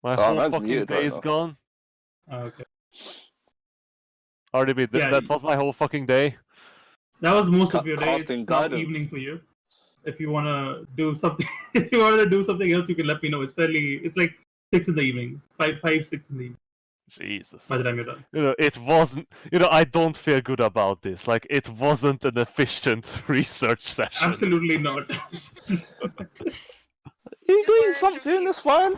Speaker 3: my
Speaker 2: Oh,
Speaker 3: whole
Speaker 2: man's
Speaker 3: fucking
Speaker 2: muted
Speaker 3: day
Speaker 2: right
Speaker 3: is
Speaker 2: now.
Speaker 3: gone.
Speaker 4: Okay.
Speaker 3: RDB,
Speaker 4: Yeah,
Speaker 3: that was my whole fucking day.
Speaker 4: That was most of your day.
Speaker 2: Casting
Speaker 4: It's now
Speaker 2: guidance.
Speaker 4: evening for you. If you wanna do something, if you wanna do something else, you can let me know. It's like 6 in the evening, 5, 6 in the evening.
Speaker 3: Jesus.
Speaker 4: by the time you're done.
Speaker 3: It wasn't. I don't feel good about this. Like, it wasn't an efficient research session.
Speaker 4: Absolutely not.
Speaker 2: You doing
Speaker 1: learned a
Speaker 2: something?
Speaker 1: few-
Speaker 2: That's fine.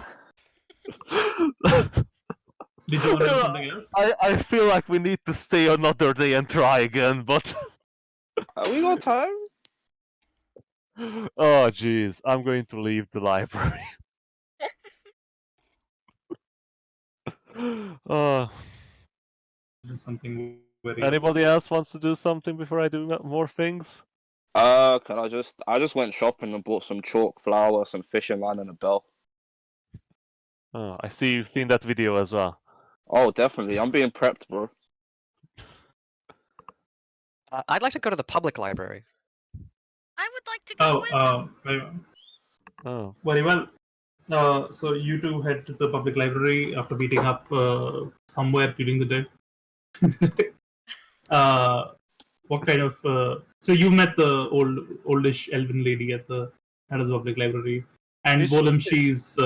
Speaker 4: Did you want to do something else?
Speaker 3: I feel like we need to stay another day and try again, but
Speaker 2: We got time.
Speaker 3: oh jeez, I'm going to leave the library. uh,
Speaker 4: Do something very.
Speaker 3: Anybody else wants to do something before I do more things?
Speaker 2: Can I just went shopping and bought some chalk, flour, some fishing line, and a bell.
Speaker 3: Oh, I see you've seen that video as well.
Speaker 2: Oh, definitely. I'm being prepped, bro.
Speaker 5: I'd like to go to the public library.
Speaker 1: I would like to go with.
Speaker 3: Oh,
Speaker 4: Very well. So you two head to the public library after meeting up somewhere during the day. What kind of? So you met the oldish elven lady at the head of the public library, and
Speaker 3: Is she-
Speaker 4: Bolem, she's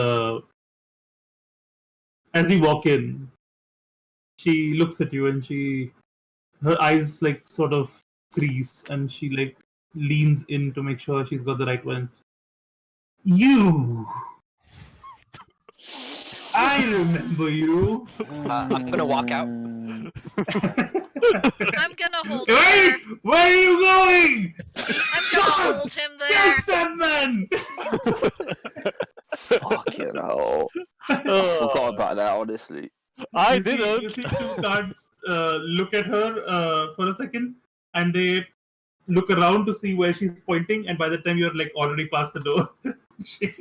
Speaker 4: as you walk in, she looks at you and her eyes like sort of crease, and she like leans in to make sure she's got the right one. You. I remember you.
Speaker 5: I'm gonna walk out.
Speaker 1: I'm gonna hold
Speaker 4: Wait!
Speaker 1: him
Speaker 4: Where are you going?
Speaker 1: there. I'm gonna hold him there.
Speaker 4: Catch that man!
Speaker 2: Fucking hell. I forgot about that, honestly.
Speaker 3: I
Speaker 4: You
Speaker 3: didn't.
Speaker 4: see two guards look at her for a second, and they look around to see where she's pointing, and by the time you're like already past the door, she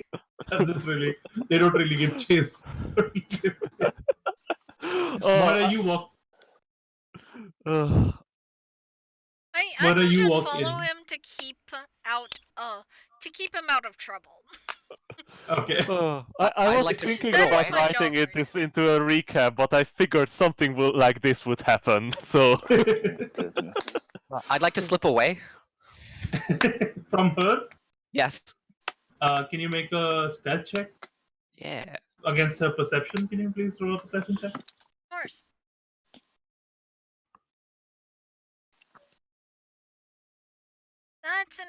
Speaker 4: doesn't really. They don't really give chase. Where are you walk?
Speaker 3: Uh,
Speaker 1: I
Speaker 4: Where
Speaker 1: will
Speaker 4: are you
Speaker 1: just
Speaker 4: walk
Speaker 1: follow
Speaker 4: in?
Speaker 1: him to keep him out of trouble.
Speaker 4: Okay.
Speaker 3: I
Speaker 5: I'd
Speaker 3: was
Speaker 5: like to-
Speaker 3: thinking
Speaker 1: That
Speaker 3: about
Speaker 1: is my
Speaker 3: writing
Speaker 1: job,
Speaker 3: this into a recap, but I figured something like this would happen. So
Speaker 2: Goodness.
Speaker 5: I'd like to slip away.
Speaker 4: From her,
Speaker 5: Yes.
Speaker 4: can you make a stealth check
Speaker 5: Yeah.
Speaker 4: against her perception? Can you please roll a perception check?
Speaker 1: Of course. That's an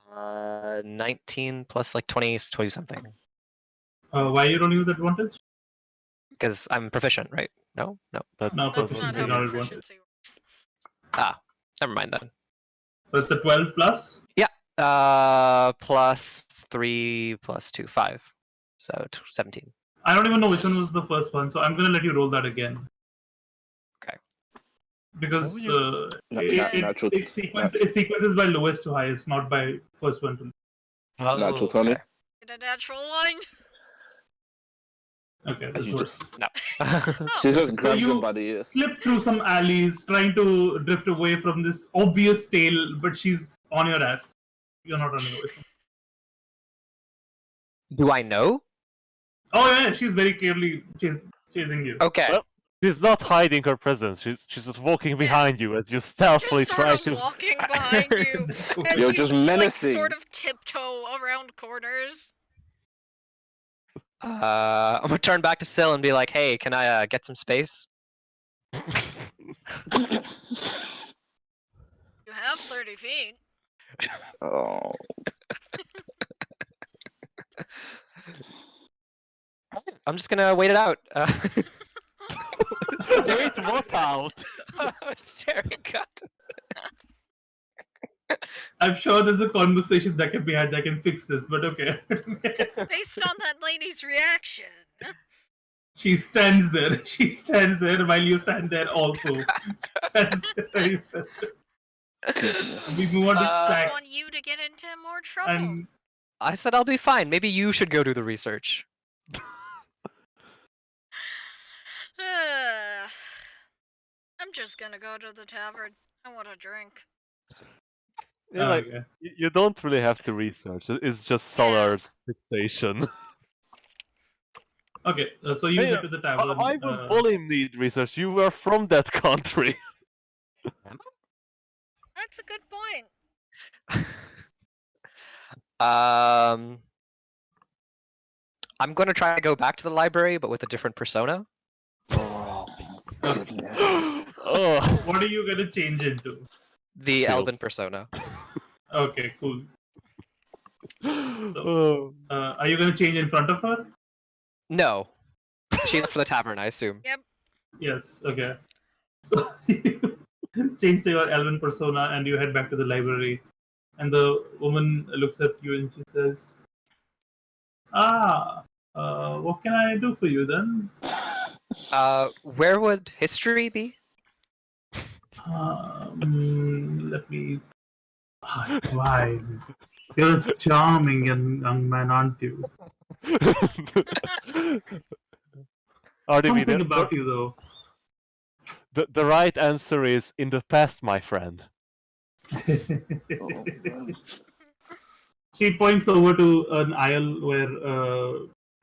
Speaker 1: 18.
Speaker 5: 19 plus like 20 is 20 something.
Speaker 4: Why are you rolling with advantage?
Speaker 5: Because I'm proficient, right? No? No.
Speaker 3: that's,
Speaker 4: No,
Speaker 1: That's
Speaker 4: proficiency
Speaker 1: not
Speaker 4: is
Speaker 1: how
Speaker 4: not advantage.
Speaker 1: proficiency works.
Speaker 5: Ah, never mind then.
Speaker 4: So it's a 12 plus.
Speaker 5: Plus 3 plus 2, 5. So 17.
Speaker 4: I don't even know which one was the first one, so I'm gonna let you roll that again.
Speaker 5: Okay.
Speaker 4: Because
Speaker 2: Na- natural
Speaker 4: it sequences by lowest to highest, not by first one to.
Speaker 2: Natural 20.
Speaker 5: Okay.
Speaker 1: Get a natural one.
Speaker 4: Okay,
Speaker 2: As
Speaker 4: this
Speaker 2: you
Speaker 4: works.
Speaker 5: No.
Speaker 2: She just
Speaker 4: So
Speaker 2: grabs him
Speaker 4: you
Speaker 2: by the ear.
Speaker 4: slip through some alleys, trying to drift away from this obvious tail, but she's on your ass. You're not running away from.
Speaker 5: Do I know?
Speaker 4: Oh yeah, she's very clearly chasing you.
Speaker 5: Okay.
Speaker 3: Well, she's not hiding her presence. She's just walking behind you as you stealthily
Speaker 1: Just sort
Speaker 3: try
Speaker 1: of
Speaker 3: to.
Speaker 1: walking behind you. As
Speaker 2: You're
Speaker 1: you,
Speaker 2: just
Speaker 1: like,
Speaker 2: menacing.
Speaker 1: sort of tiptoe around corners.
Speaker 5: I'm gonna turn back to Syl and be like, hey, can I get some space?
Speaker 1: You have 30 feet.
Speaker 2: Oh.
Speaker 5: I'm just gonna wait it out.
Speaker 3: Wait, what out?
Speaker 5: Staring at.
Speaker 4: I'm sure there's a conversation that can be had that can fix this, but okay.
Speaker 1: Based on that lady's reaction.
Speaker 4: She stands there. She stands there while you stand there also. She stands there while you stand there.
Speaker 2: Goodness.
Speaker 4: We move on to
Speaker 1: I
Speaker 4: Sax.
Speaker 1: want you to get into more trouble.
Speaker 4: And
Speaker 5: I said I'll be fine. Maybe you should go do the research.
Speaker 1: I'm just gonna go to the tavern. I want a drink.
Speaker 3: Yeah, like,
Speaker 4: okay.
Speaker 3: you don't really have to research. It's just Solar's fixation.
Speaker 4: Okay, so you
Speaker 3: Hey,
Speaker 4: get to the tavern.
Speaker 3: Why would Bolim need research? You were from that country.
Speaker 1: That's a good point.
Speaker 5: I'm gonna try to go back to the library, but with a different persona.
Speaker 2: Oh, goodness.
Speaker 3: Oh.
Speaker 4: What are you gonna change into?
Speaker 5: The
Speaker 3: Seal.
Speaker 5: Elven persona.
Speaker 4: Okay, cool.
Speaker 3: Oh.
Speaker 4: Are you gonna change in front of her?
Speaker 5: No. She left for the tavern, I assume.
Speaker 1: Yep.
Speaker 4: Yes. Okay. So you change to your elven persona and you head back to the library. And the woman looks at you and she says, what can I do for you then?
Speaker 5: Where would history be?
Speaker 4: Let me. Why? You're a charming young man, aren't you? Something about you, though.
Speaker 3: The right answer is in the past, my friend.
Speaker 4: She points over to an aisle where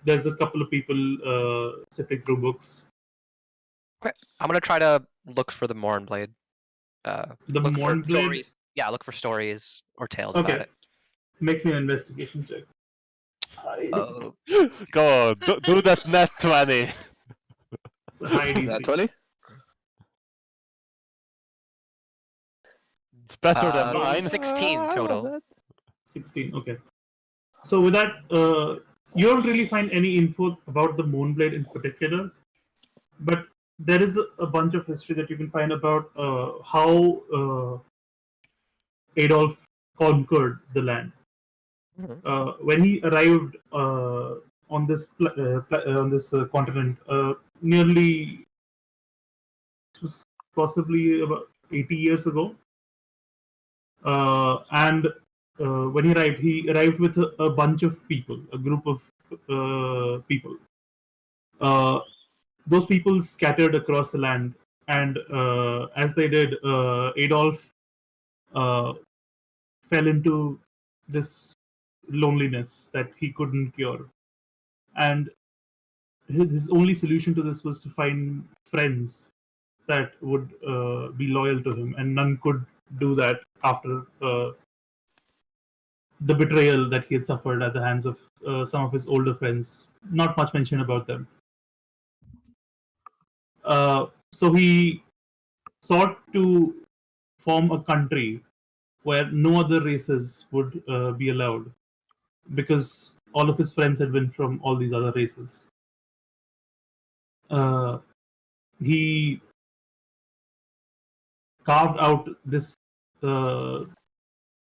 Speaker 4: there's a couple of people sifting through books.
Speaker 5: Okay. I'm gonna try to look for the Mornblade.
Speaker 4: The
Speaker 5: Look for
Speaker 4: Mornblade?
Speaker 5: stories. Yeah, look for stories or tales about it.
Speaker 4: Make me an investigation check.
Speaker 5: Oh,
Speaker 3: Go on, do that net 20.
Speaker 4: It's a high DC.
Speaker 2: That 20?
Speaker 3: It's better than
Speaker 5: Uh,
Speaker 3: mine.
Speaker 5: 16 total.
Speaker 3: I love
Speaker 4: 16, okay. So with that, you don't really find any info about the Moonblade in particular, but there is a bunch of history that you can find about how Adolf conquered the land. When he arrived on this continent, nearly it was possibly about 80 years ago, and when he arrived with a bunch of people, a group of people. Those people scattered across the land, and as they did, Adolf fell into this loneliness that he couldn't cure, and his only solution to this was to find friends that would be loyal to him, and none could do that after the betrayal that he had suffered at the hands of some of his older friends. Not much mention about them. So he sought to form a country where no other races would be allowed, because all of his friends had been from all these other races. He carved out this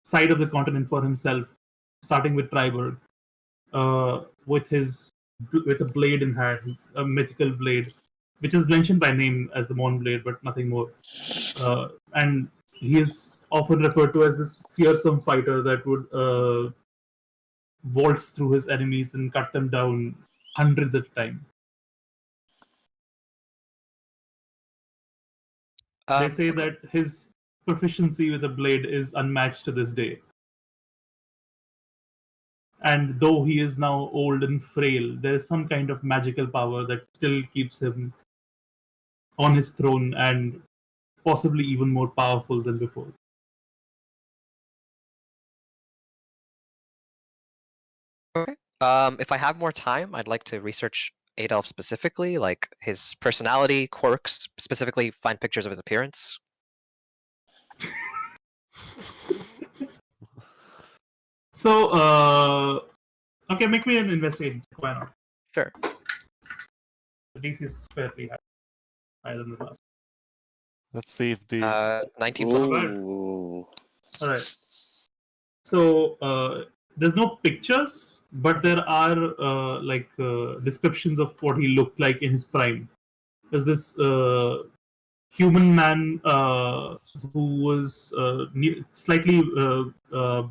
Speaker 4: side of the continent for himself, starting with Triberg, with a blade in hand, a mythical blade, which is mentioned by name as the Moonblade, but nothing more. And he is often referred to as this fearsome fighter that would waltz through his enemies and cut them down hundreds at a time. They say that his proficiency with a blade is unmatched to this day. And though he is now old and frail, there is some kind of magical power that still keeps him on his throne and possibly even more powerful than before.
Speaker 5: Okay. If I have more time, I'd like to research Adolf specifically, like his personality, quirks, specifically find pictures of his appearance.
Speaker 4: So, okay, make me an investigation. Why not?
Speaker 5: Sure.
Speaker 4: The DC is fairly higher than the last.
Speaker 3: Let's see if the
Speaker 5: 19 plus 1.
Speaker 2: Ooh.
Speaker 4: All right. So there's no pictures, but there are descriptions of what he looked like in his prime. There's this human man who was slightly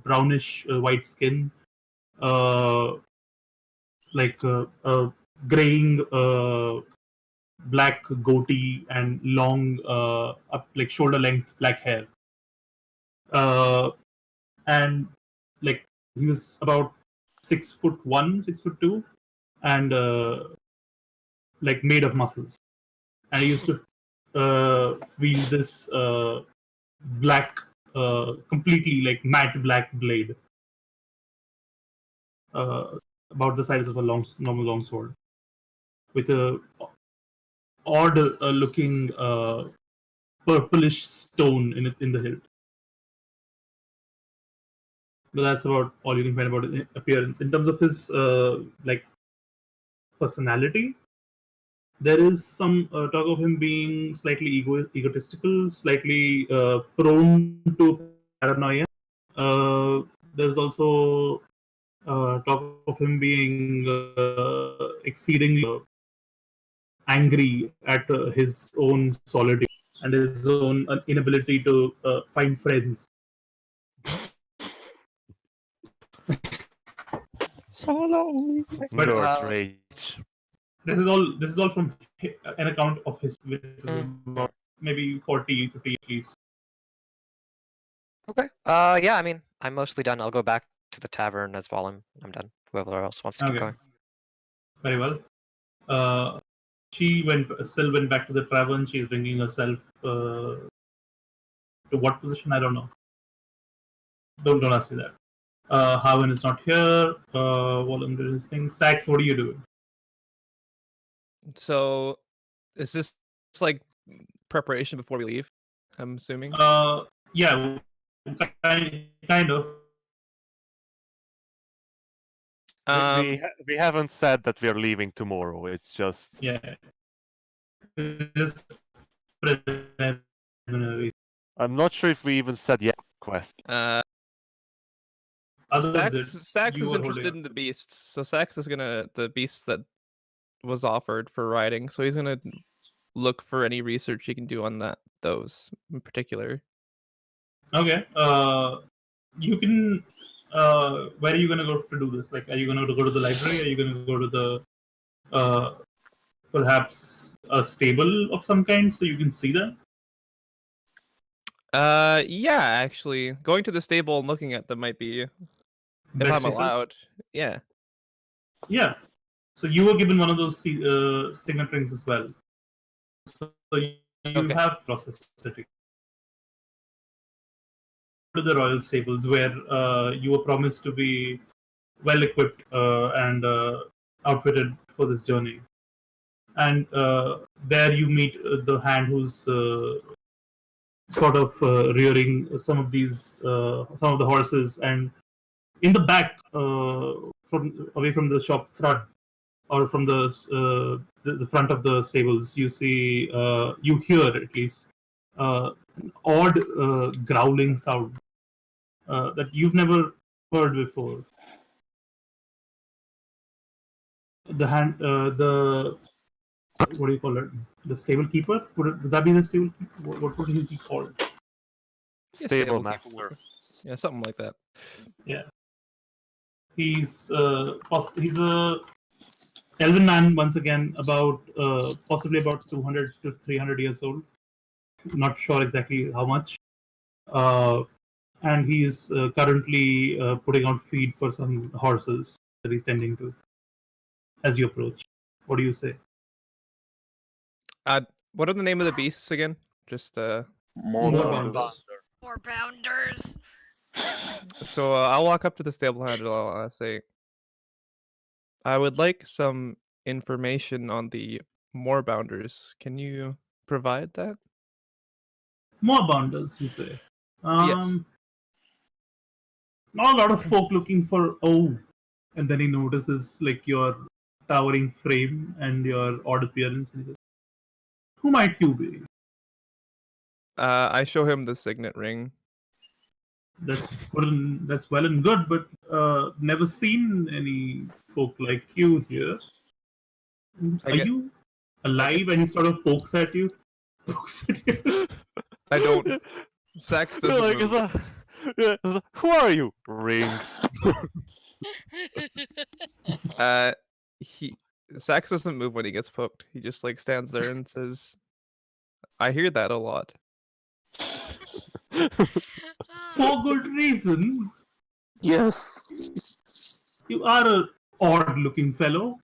Speaker 4: brownish white skin, graying black goatee and long like shoulder length black hair. And like he was about 6'1", 6'2", and like made of muscles. And he used to wield this black, completely like matte black blade. about the size of a normal long sword, with a odd looking purplish stone in the hilt. But that's about all you can find about his appearance. In terms of his like personality, there is some talk of him being slightly egotistical, slightly prone to paranoia. There's also talk of him being exceedingly angry at his own solitude and his own inability to find friends.
Speaker 2: So lonely.
Speaker 4: But
Speaker 3: Lord Rage.
Speaker 4: this is all from an account of his, which is about maybe 40, 50 at least.
Speaker 5: Okay. Yeah. I mean, I'm mostly done. I'll go back to the tavern as well. I'm done. Whoever else wants to keep
Speaker 4: Okay.
Speaker 5: going.
Speaker 4: Very well. She still went back to the tavern. She's bringing herself to what position? I don't know. Don't ask me that. Harwin is not here. Volunteer is thing. Sax, what are you doing?
Speaker 6: So, is this like preparation before we leave? I'm assuming.
Speaker 4: Yeah, kind of.
Speaker 3: We haven't said that we're leaving tomorrow. It's just
Speaker 4: Yeah. Just preliminary.
Speaker 3: I'm not sure if we even said yes quest.
Speaker 4: Others did.
Speaker 6: Sax
Speaker 4: You
Speaker 6: is
Speaker 4: were
Speaker 6: interested
Speaker 4: holding
Speaker 6: in the beasts, so Sax is gonna the beasts that was offered for riding. So he's gonna look for any research he can do on those in particular.
Speaker 4: Okay. You can. Where are you gonna go to do this? Like, are you gonna go to the library? Are you gonna go to the perhaps a stable of some kind so you can see them?
Speaker 6: Yeah, actually, going to the stable and looking at them might be if
Speaker 4: Best
Speaker 6: I'm
Speaker 4: yourself?
Speaker 6: allowed. Yeah.
Speaker 4: Yeah. So you were given one of those signet rings as well. So you
Speaker 6: Okay.
Speaker 4: have process setting. To the royal stables where you were promised to be well equipped and outfitted for this journey. And there you meet the hand who's sort of rearing some of the horses, and in the back, from away from the shop front or from the front of the stables, you see you hear at least an odd growling sound that you've never heard before. The what do you call it? The stable keeper? Would that be the stable keeper? What would he be called?
Speaker 6: Yeah,
Speaker 3: Stable
Speaker 6: keeper.
Speaker 3: master.
Speaker 6: Yeah, something like that.
Speaker 4: Yeah, he's he's a elven man once again, about possibly about 200 to 300 years old. Not sure exactly how much. And he's currently putting out feed for some horses that he's tending to. As you approach, what do you say?
Speaker 6: What are the name of the beasts again? Just
Speaker 2: More
Speaker 4: More
Speaker 2: bounders.
Speaker 4: bounders.
Speaker 1: Or bounders.
Speaker 6: so I'll walk up to the stable hand and I'll say, I would like some information on the moorbounders. Can you provide that?
Speaker 4: More bounders, you say?
Speaker 6: Yes.
Speaker 4: Not a lot of folk looking for and then he notices like your towering frame and your odd appearance. And he goes, who might you be?
Speaker 6: I show him the signet ring.
Speaker 4: That's good. That's well and good, but never seen any folk like you here. Are you alive? And he sort of pokes at you. Pokes at you.
Speaker 6: I don't. Sax
Speaker 3: You're
Speaker 6: doesn't
Speaker 3: like,
Speaker 6: move.
Speaker 3: who are you? Ring.
Speaker 6: Sax doesn't move when he gets poked. He just like stands there and says, "I hear that a lot."
Speaker 4: For good reason.
Speaker 2: Yes.
Speaker 4: You are a odd-looking fellow,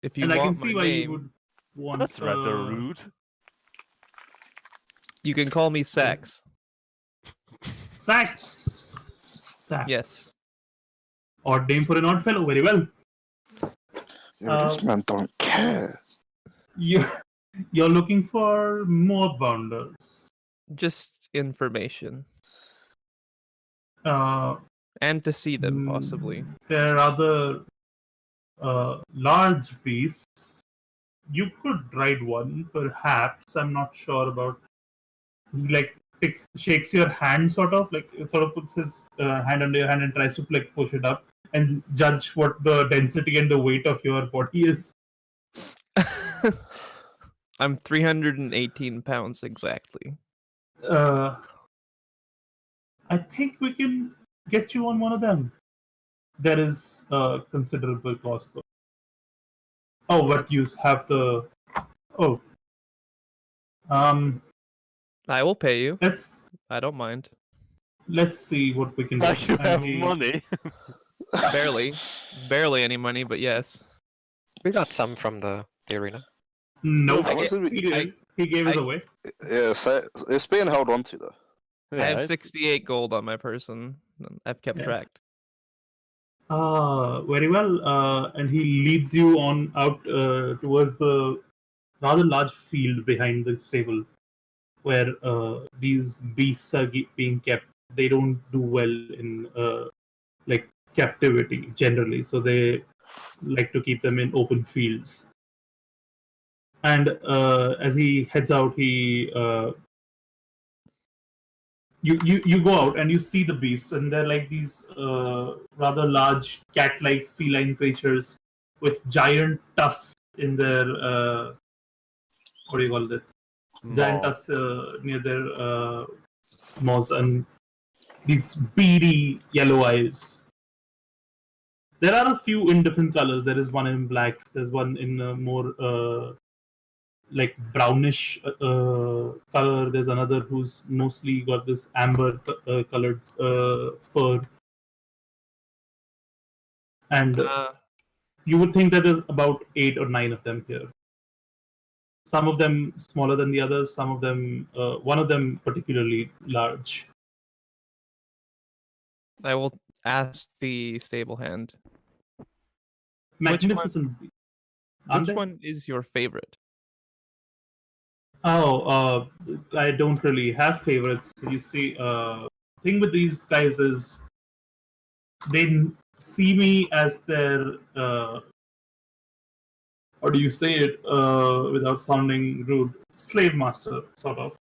Speaker 6: If you
Speaker 4: and I can
Speaker 6: want
Speaker 4: see
Speaker 6: my
Speaker 4: why you
Speaker 6: name,
Speaker 4: would want.
Speaker 3: That's rather rude.
Speaker 6: you can call me Sax.
Speaker 4: Sax.
Speaker 6: Yes.
Speaker 4: Odd name for an odd fellow. Very well.
Speaker 2: Yeah, this man don't care.
Speaker 4: You're looking for more bounders.
Speaker 6: Just information.
Speaker 4: Uh,
Speaker 6: And to see them, possibly.
Speaker 4: There are other large beasts. You could ride one, perhaps. I'm not sure about. Like shakes your hand, sort of puts his hand under your hand and tries to like push it up and judge what the density and the weight of your body is.
Speaker 6: I'm 318 pounds exactly.
Speaker 4: I think we can get you on one of them. There is considerable cost though. Oh, but you have the. Oh.
Speaker 6: I will pay you.
Speaker 4: I
Speaker 6: don't mind.
Speaker 4: Let's see what we can do.
Speaker 3: Like you
Speaker 4: And
Speaker 3: have
Speaker 4: he-
Speaker 3: money.
Speaker 6: Barely any money, but yes.
Speaker 5: We got some from the arena.
Speaker 4: Nope.
Speaker 2: How much did we-
Speaker 4: He did. He gave us away.
Speaker 2: Yeah, it's being held on to though.
Speaker 6: I have
Speaker 3: it's-
Speaker 6: 68 gold on my person. I've kept
Speaker 4: Yeah.
Speaker 6: track.
Speaker 4: Very well. And he leads you on out towards the rather large field behind the stable, where these beasts are being kept. They don't do well in like captivity generally, so they like to keep them in open fields. And as he heads out, you go out and you see the beasts, and they're like these rather large cat-like feline creatures with giant tusks in their what do you call it? Giant tusks near their maws, and these beady yellow eyes. There are a few in different colors. There is one in black. There's one in more like brownish color. There's another who's mostly got this amber colored fur. And you would think that there's about 8 or 9 of them here. Some of them smaller than the others. Some of them, one of them particularly large.
Speaker 6: I will ask the stable hand.
Speaker 4: Magnificent.
Speaker 6: Which one is your favorite?
Speaker 4: Oh, I don't really have favorites. You see, thing with these guys is they see me as their how do you say it without sounding rude? Slave master, sort of.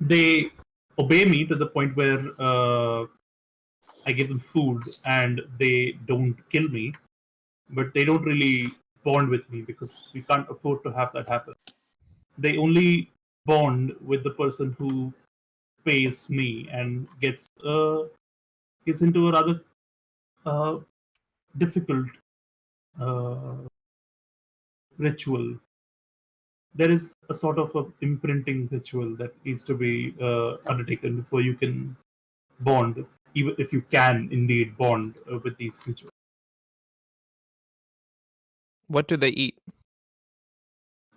Speaker 4: They obey me to the point where I give them food and they don't kill me, but they don't really bond with me because we can't afford to have that happen. They only bond with the person who pays me and gets into a rather difficult ritual. There is a sort of a imprinting ritual that needs to be undertaken before you can bond, even if you can indeed bond with these creatures.
Speaker 6: What do they eat?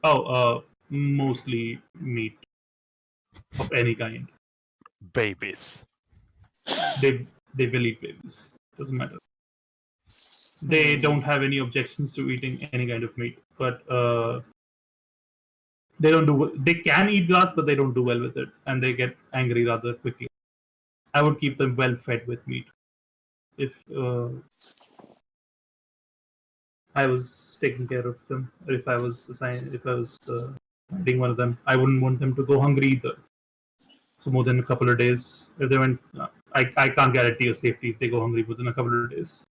Speaker 4: Oh, mostly meat of any kind.
Speaker 3: Babies.
Speaker 4: They will eat babies. Doesn't matter. They don't have any objections to eating any kind of meat, but they don't do. They can eat grass, but they don't do well with it, and they get angry rather quickly. I would keep them well fed with meat. If I was taking care of them, or if I was riding one of them, I wouldn't want them to go hungry either for more than a couple of days. If they went, I can't guarantee your safety if they go hungry within a couple of days.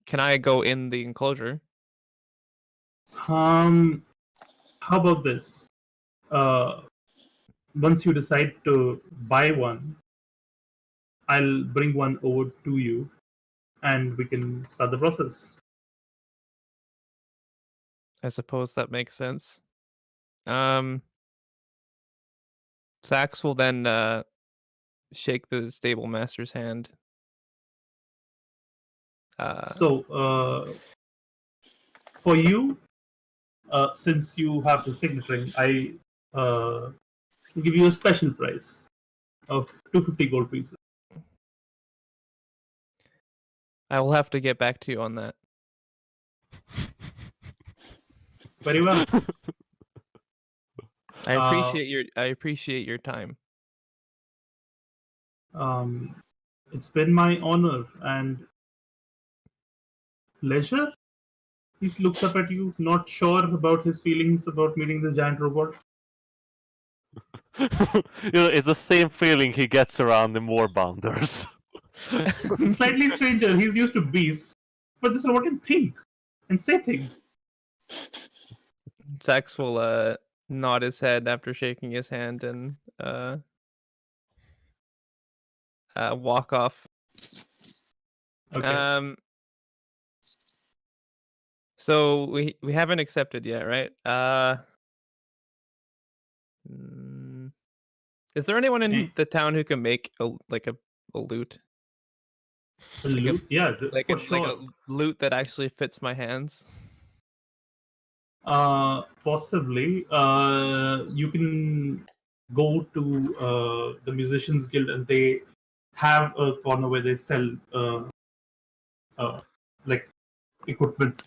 Speaker 6: Can I go in the enclosure?
Speaker 4: How about this? Once you decide to buy one, I'll bring one over to you, and we can start the process.
Speaker 6: I suppose that makes sense. Sax will then shake the stable master's hand.
Speaker 4: So, for you, since you have the signet ring, I give you a special price. of 250 gold pieces.
Speaker 6: I will have to get back to you on that.
Speaker 4: Very well.
Speaker 6: I appreciate your time.
Speaker 4: It's been my honor and pleasure. He looks up at you, not sure about his feelings about meeting this giant robot.
Speaker 3: It's the same feeling he gets around the Moorbounders.
Speaker 4: Slightly stranger. He's used to beasts, but this robot can think and say things.
Speaker 6: Zax will nod his head after shaking his hand and walk off.
Speaker 4: Okay.
Speaker 6: So we haven't accepted yet, right? Is there anyone in the town who can make a loot?
Speaker 4: A loot? Yeah, for sure.
Speaker 6: Like a loot that actually fits my hands.
Speaker 4: Possibly. You can go to the Musicians Guild, and they have a corner where they sell like equipment,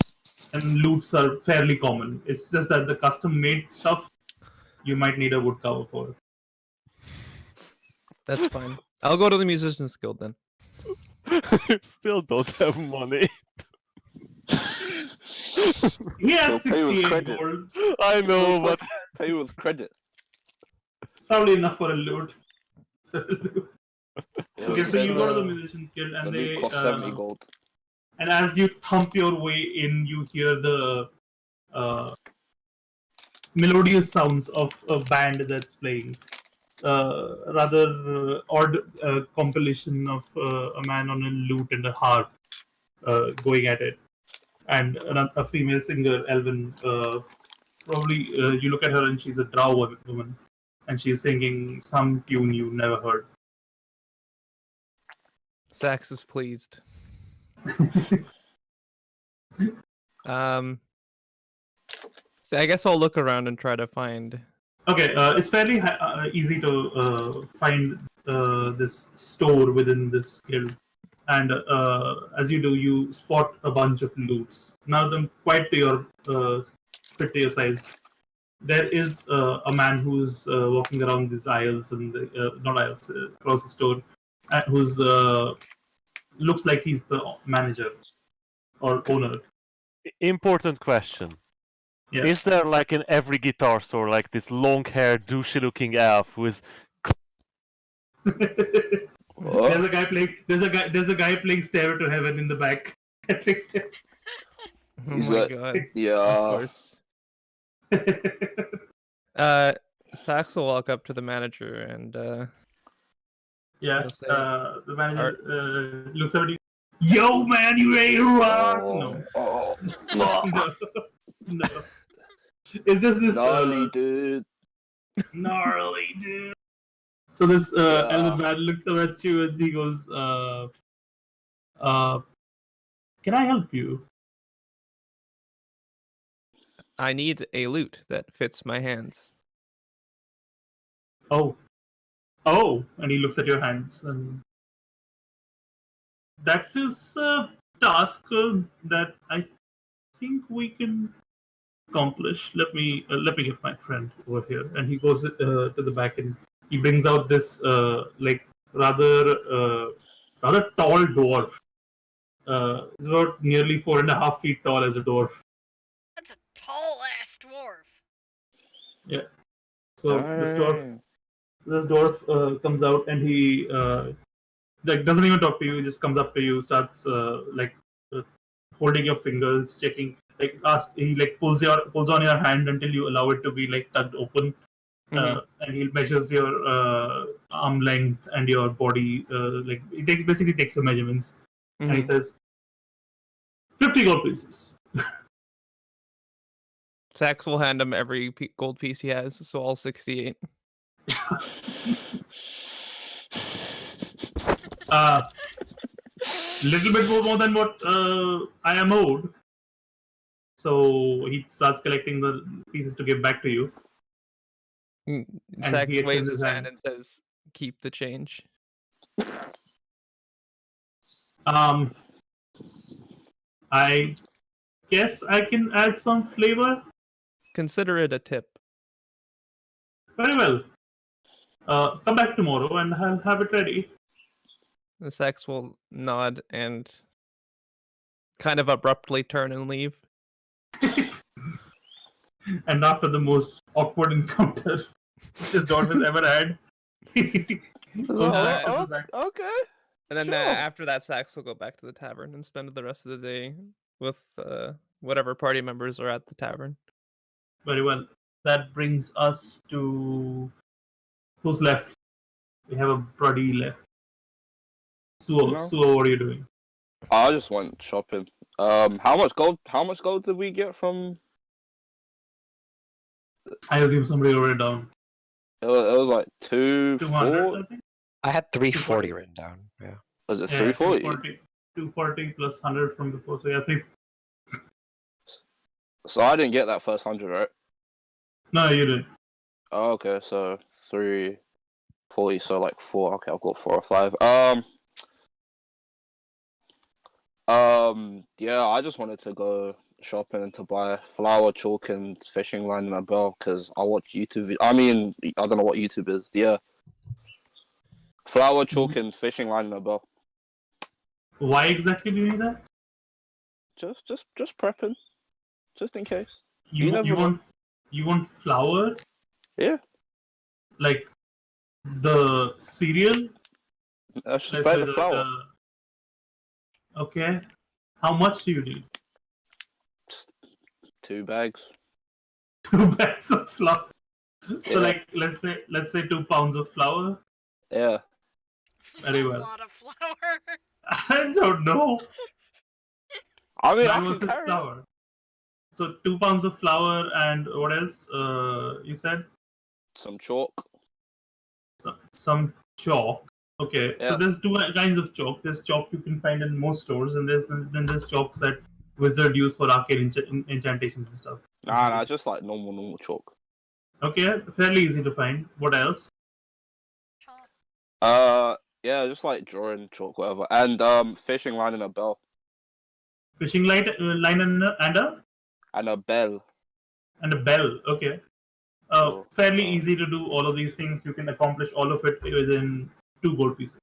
Speaker 4: and loots are fairly common. It's just that the custom-made stuff you might need a wood cover for.
Speaker 6: That's fine. I'll go to the Musicians Guild then.
Speaker 3: Still don't have money.
Speaker 4: He has
Speaker 2: So pay with
Speaker 4: 68
Speaker 2: credit.
Speaker 4: gold.
Speaker 3: I know, but
Speaker 2: Pay with credit.
Speaker 4: Probably enough for a loot.
Speaker 2: Yeah,
Speaker 4: Okay,
Speaker 2: it
Speaker 4: so you
Speaker 2: says,
Speaker 4: go to the Musicians Guild,
Speaker 2: the
Speaker 4: and
Speaker 2: loot
Speaker 4: they
Speaker 2: costs 70 gold.
Speaker 4: and as you thump your way in, you hear the melodious sounds of a band that's playing. Rather odd compilation of a man on a lute and a harp going at it, and a female singer, Elvin. Probably you look at her and she's a drow woman, and she's singing some tune you never heard.
Speaker 6: Zax is pleased. So I guess I'll look around and try to find.
Speaker 4: Okay, it's fairly easy to find this store within this guild, and as you do, you spot a bunch of loots. None of them quite to your fit to your size. There is a man who's walking around these aisles and not aisles across the store, who's looks like he's the manager or owner.
Speaker 3: important question.
Speaker 4: Yeah.
Speaker 3: Is there like in every guitar store like this long-haired, douchey-looking elf who is
Speaker 4: There's a guy playing. There's a guy playing "Stairway to Heaven" in the back. I fixed it.
Speaker 6: Oh
Speaker 2: He's
Speaker 6: my
Speaker 2: like,
Speaker 6: god! Of
Speaker 2: yeah.
Speaker 6: course. Sax will walk up to the manager and
Speaker 4: Yeah.
Speaker 6: he'll say,
Speaker 4: The manager looks at you. Yo, man, you ready to rock? No.
Speaker 2: Oh,
Speaker 4: No. No. It's just this
Speaker 2: gnarly, dude.
Speaker 4: gnarly dude. So this elder man looks up at you and he goes, "Can I help you?"
Speaker 6: I need a loot that fits my hands.
Speaker 4: Oh, and he looks at your hands, and that is a task that I think we can accomplish. Let me get my friend over here, and he goes to the back and he brings out this like rather tall dwarf. He's about nearly 4.5 feet tall as a dwarf.
Speaker 1: That's a tall ass dwarf.
Speaker 4: Yeah. So this dwarf comes out and he like doesn't even talk to you. He just comes up to you, starts holding your fingers, checking. He like pulls on your hand until you allow it to be like tugged open, and he measures your arm length and your body. Like he basically takes your measurements, and he says, 50 gold pieces.
Speaker 6: Sax will hand him every gold piece he has, so all 68.
Speaker 4: Little bit more than what I am owed. So he starts collecting the pieces to give back to you.
Speaker 6: Sax
Speaker 4: he
Speaker 6: waves
Speaker 4: extends
Speaker 6: his
Speaker 4: his
Speaker 6: hand
Speaker 4: hand.
Speaker 6: and says, keep the change.
Speaker 4: I guess I can add some flavor.
Speaker 6: Consider it a tip.
Speaker 4: Very well. Come back tomorrow and I'll have it ready.
Speaker 6: The Sax will nod and kind of abruptly turn and leave.
Speaker 4: And after the most awkward encounter this dwarf has ever had, he goes back to the back.
Speaker 2: Okay.
Speaker 6: And then
Speaker 2: Sure.
Speaker 6: after that, Sax will go back to the tavern and spend the rest of the day with whatever party members are at the tavern.
Speaker 4: Very well. That brings us to who's left. We have a Brody left. Suo,
Speaker 2: No.
Speaker 4: Suo, what are you doing?
Speaker 2: I just went shopping. How much gold? How much gold did we get from?
Speaker 4: I assume somebody wrote it down.
Speaker 2: It was like
Speaker 4: 200,
Speaker 2: 240.
Speaker 4: I think.
Speaker 5: I had 340 written down. Yeah.
Speaker 2: Was it
Speaker 4: Yeah,
Speaker 2: 340?
Speaker 4: 240 plus 100 from before. So yeah, 3.
Speaker 2: So I didn't get that first 100, right?
Speaker 4: No, you didn't.
Speaker 2: Oh, okay, so 340, so like 4. Okay, I've got 4 or 5. Yeah, I just wanted to go shopping and to buy flour, chalk, and fishing line and a bell because I watch YouTube. I mean, I don't know what YouTube is. Yeah, flour, chalk, and fishing line and a bell.
Speaker 4: Why exactly do you need that?
Speaker 2: Just prepping, just in case.
Speaker 4: You,
Speaker 2: You never
Speaker 4: you
Speaker 2: know.
Speaker 4: want you want flour?
Speaker 2: Yeah,
Speaker 4: Like the cereal?
Speaker 2: I should
Speaker 4: Let's
Speaker 2: buy
Speaker 4: say
Speaker 2: the flour.
Speaker 4: Okay. How much do you need?
Speaker 2: Just 2 bags.
Speaker 4: 2 bags of flour. So
Speaker 2: Yeah.
Speaker 4: like let's say 2 pounds of flour.
Speaker 2: Yeah.
Speaker 4: Very
Speaker 1: a
Speaker 4: well.
Speaker 1: lot of flour.
Speaker 4: I don't know.
Speaker 2: I mean, I
Speaker 4: That was
Speaker 2: can
Speaker 4: his
Speaker 2: carry it.
Speaker 4: flour. So 2 pounds of flour and what else? You said
Speaker 2: Some chalk.
Speaker 4: some chalk. Okay, so
Speaker 2: Yeah.
Speaker 4: there's 2 kinds of chalk. There's chalk you can find in most stores, and there's chalks that wizard use for arcade enchantations and stuff.
Speaker 2: Nah, just like normal chalk.
Speaker 4: Okay, fairly easy to find. What else?
Speaker 2: Yeah, just like drawing chalk, whatever, and fishing line and a bell,
Speaker 4: Fishing line and
Speaker 2: and a bell.
Speaker 4: a bell. Okay.
Speaker 2: Cool.
Speaker 4: Fairly easy to do all of these things. You can accomplish all of it within 2 gold pieces.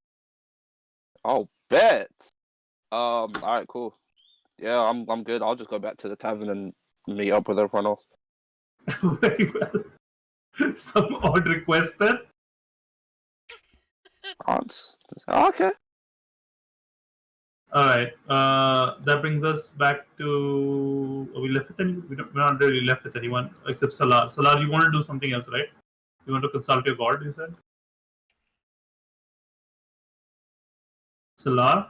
Speaker 2: Oh, bet. All right, cool. Yeah, I'm good. I'll just go back to the tavern and meet up with everyone else.
Speaker 4: Very well. Some odd request there.
Speaker 2: Okay.
Speaker 4: Alright. That brings us back to. Are we left with any? We're not really left with anyone except Salar. Salar, you want to do something else, right? You want to consult your god, you said? Salar?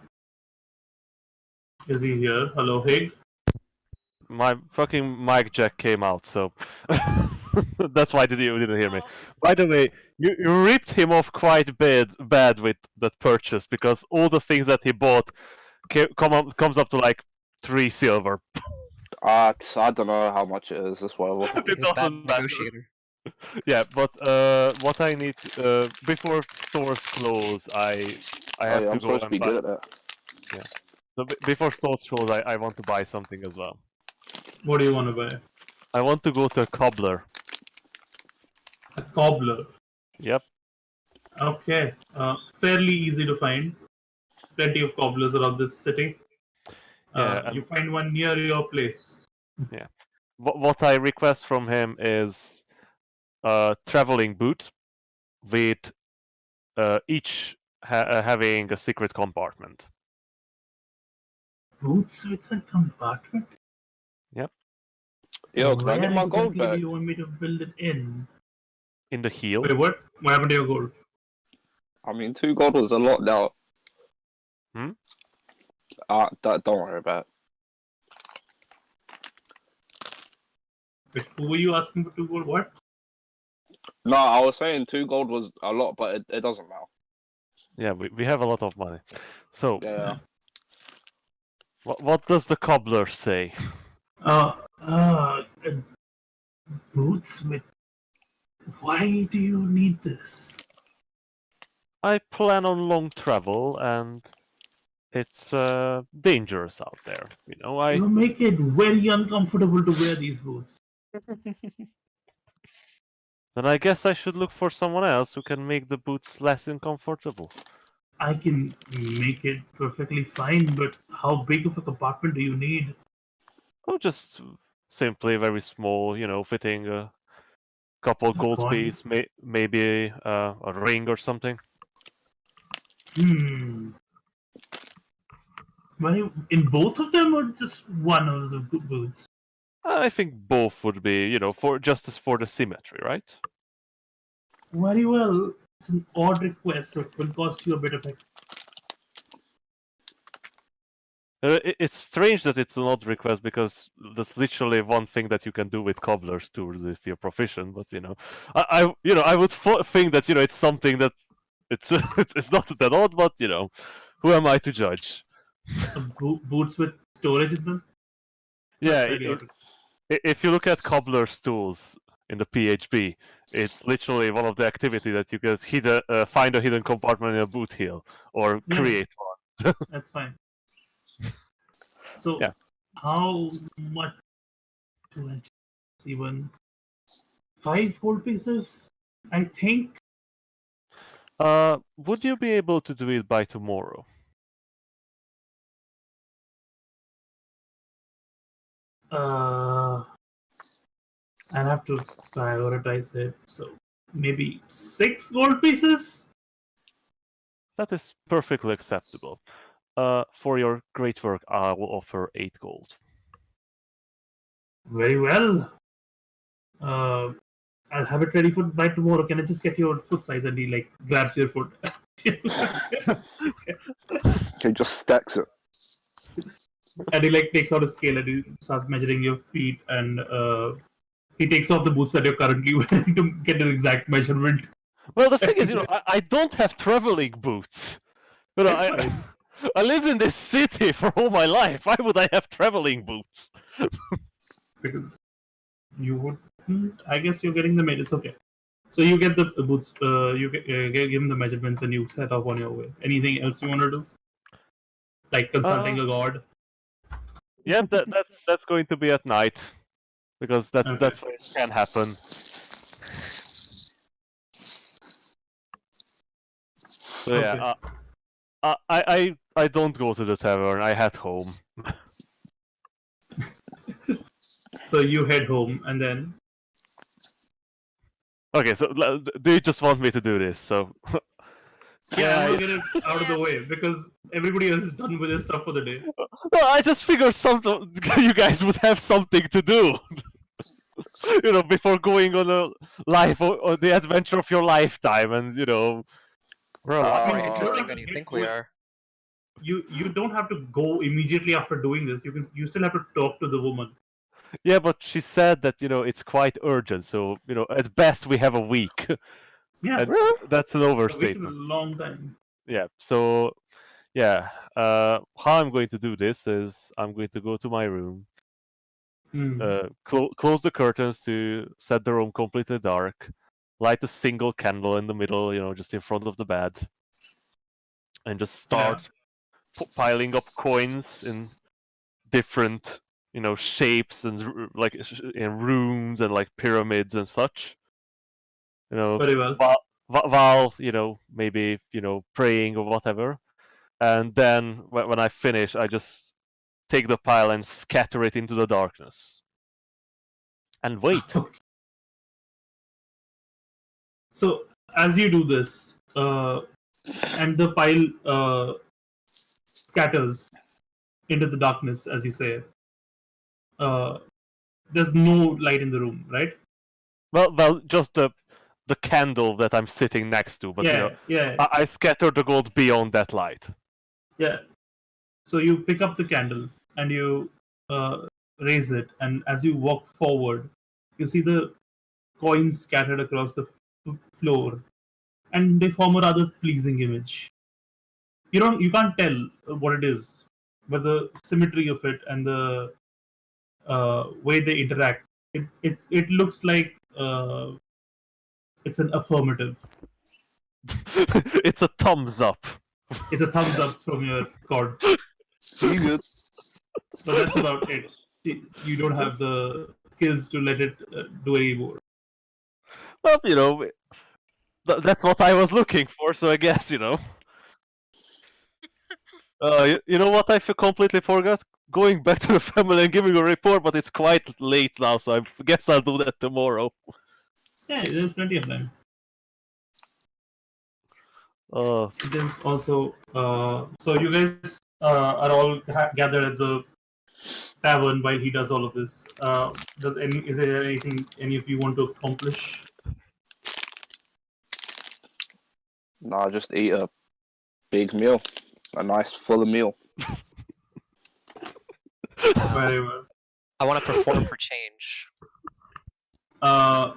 Speaker 4: Is he here? Hello, Hig?
Speaker 3: My fucking mic jack came out, so that's why you didn't hear me. By the way, you ripped him off quite bad with that purchase because all the things that he bought comes up to like 3 silver.
Speaker 2: I don't know how much it is. That's whatever.
Speaker 3: It
Speaker 5: He's a bad
Speaker 3: doesn't matter.
Speaker 5: negotiator.
Speaker 3: Yeah, but what I need before stores close, I have
Speaker 2: I'm
Speaker 3: to go
Speaker 2: supposed to
Speaker 3: and
Speaker 2: be
Speaker 3: buy.
Speaker 2: good at that.
Speaker 3: So before stores close, I want to buy something as well.
Speaker 4: What do you want to buy?
Speaker 3: I want to go to a cobbler.
Speaker 4: A cobbler.
Speaker 3: Yep.
Speaker 4: Okay. Fairly easy to find. Plenty of cobblers around this city.
Speaker 3: Yeah,
Speaker 4: You find one near your place.
Speaker 3: What I request from him is a traveling boot with each having a secret compartment.
Speaker 4: Boots with a compartment?
Speaker 2: Yo, can I
Speaker 4: Where
Speaker 2: get my gold
Speaker 4: exactly
Speaker 2: back?
Speaker 4: do you want me to build it in?
Speaker 3: In the heel.
Speaker 4: Wait, what? What happened to your gold?
Speaker 2: I mean, 2 gold was a lot now.
Speaker 3: Hmm?
Speaker 2: Don't worry about it.
Speaker 4: Wait, who were you asking for 2 gold? What?
Speaker 2: No, I was saying 2 gold was a lot, but it doesn't matter.
Speaker 3: Yeah, we have a lot of money. So,
Speaker 2: Yeah.
Speaker 3: what does the cobbler say?
Speaker 4: Boots with. Why do you need this?
Speaker 3: I plan on long travel, and it's dangerous out there. You know,
Speaker 4: You make it very uncomfortable to wear these boots.
Speaker 3: Then I guess I should look for someone else who can make the boots less uncomfortable.
Speaker 4: I can make it perfectly fine, but how big of a compartment do you need?
Speaker 3: Oh, just simply very small, you know, fitting a couple
Speaker 4: A
Speaker 3: gold
Speaker 4: coin?
Speaker 3: piece, maybe a ring or something.
Speaker 4: Hmm. In both of them, or just one of the boots?
Speaker 3: I think both would be, you know, for justice for the symmetry, right?
Speaker 4: Very well. It's an odd request, so it will cost you a bit of it.
Speaker 3: It's strange that it's an odd request because that's literally one thing that you can do with cobbler's tools if you're proficient. But you know, I would think that you know it's something that it's it's not that odd. But you know, who am I to judge?
Speaker 4: Boots with storage in them?
Speaker 3: Yeah,
Speaker 4: That's really odd.
Speaker 3: if you look at cobbler's tools in the PHP, it's literally one of the activity that you can find a hidden compartment in a boot heel or
Speaker 4: Yeah.
Speaker 3: create one.
Speaker 4: That's fine. So,
Speaker 3: Yeah.
Speaker 4: how much do I even 5 gold pieces? I think.
Speaker 3: Would you be able to do it by tomorrow?
Speaker 4: I'll have to prioritize it. So maybe 6 gold pieces.
Speaker 3: That is perfectly acceptable. For your great work, I will offer 8 gold.
Speaker 4: Very well. I'll have it ready for by tomorrow. Can I just get your foot size? And he like grabs your foot.
Speaker 2: He just stacks it.
Speaker 4: And he like takes out a scale and he starts measuring your feet, and he takes off the boots that you're currently wearing to get an exact measurement.
Speaker 3: Well, the thing is, you know, I don't have traveling boots. You know,
Speaker 4: That's fine.
Speaker 3: I lived in this city for all my life. Why would I have traveling boots?
Speaker 4: Because you would. I guess you're getting the made. It's okay. So you get the boots. You give him the measurements, and you set off on your way. Anything else you want to do? Like consulting a god?
Speaker 3: Yeah, that's going to be at night because that's
Speaker 4: Okay.
Speaker 3: that's when it can happen. So yeah, I don't go to the tavern. I head home.
Speaker 4: So you head home, and then
Speaker 3: Okay, so do you just want me to do this? So
Speaker 4: yeah, I'm
Speaker 3: I-
Speaker 4: gonna get it out of the way because everybody else is done with their stuff for the day.
Speaker 3: no, I just figured you guys would have something to do. You know, before going on a life or the adventure of your lifetime, and you know,
Speaker 5: We're a lot more
Speaker 2: Uh,
Speaker 5: interesting
Speaker 4: you
Speaker 5: than
Speaker 4: don't
Speaker 5: you
Speaker 4: have to
Speaker 5: think
Speaker 4: get
Speaker 5: we
Speaker 4: to it.
Speaker 5: are.
Speaker 4: You don't have to go immediately after doing this. You still have to talk to the woman.
Speaker 3: yeah, but she said that you know it's quite urgent. So you know, at best we have a week,
Speaker 4: Yeah,
Speaker 3: and that's an
Speaker 4: a week is a
Speaker 3: overstatement.
Speaker 4: long time.
Speaker 3: Yeah. So yeah, how I'm going to do this is I'm going to go to my room, close the curtains to set the room completely dark, light a single candle in the middle, you know, just in front of the bed, and just start piling up coins in different, you know, shapes and like in rooms and like pyramids and such. You know,
Speaker 4: Very well.
Speaker 3: while you know maybe you know praying or whatever, and then when I finish, I just take the pile and scatter it into the darkness and wait.
Speaker 4: So as you do this, and the pile scatters into the darkness, as you say, there's no light in the room, right?
Speaker 3: Well, just the candle that I'm sitting next to, but you know,
Speaker 4: Yeah.
Speaker 3: I scatter the gold beyond that light.
Speaker 4: Yeah. So you pick up the candle and you raise it, and as you walk forward, you see the coins scattered across the floor, and they form a rather pleasing image. You can't tell what it is, but the symmetry of it and the way they interact, it looks like it's an affirmative.
Speaker 3: It's a thumbs up.
Speaker 4: It's a thumbs up from your god,
Speaker 2: You good?
Speaker 4: but that's about it. You don't have the skills to let it do any more.
Speaker 3: Well, that's what I was looking for, so I guess, you know what I completely forgot? Going back to the family and giving a report, but it's quite late now, so I guess I'll do that tomorrow.
Speaker 4: Yeah, there's plenty of time. There's also so you guys are all gathered at the tavern while he does all of this. Is there anything any of you want to accomplish?
Speaker 2: Nah, just eat a big meal. A nice full meal.
Speaker 4: Very well.
Speaker 5: I want to perform for change.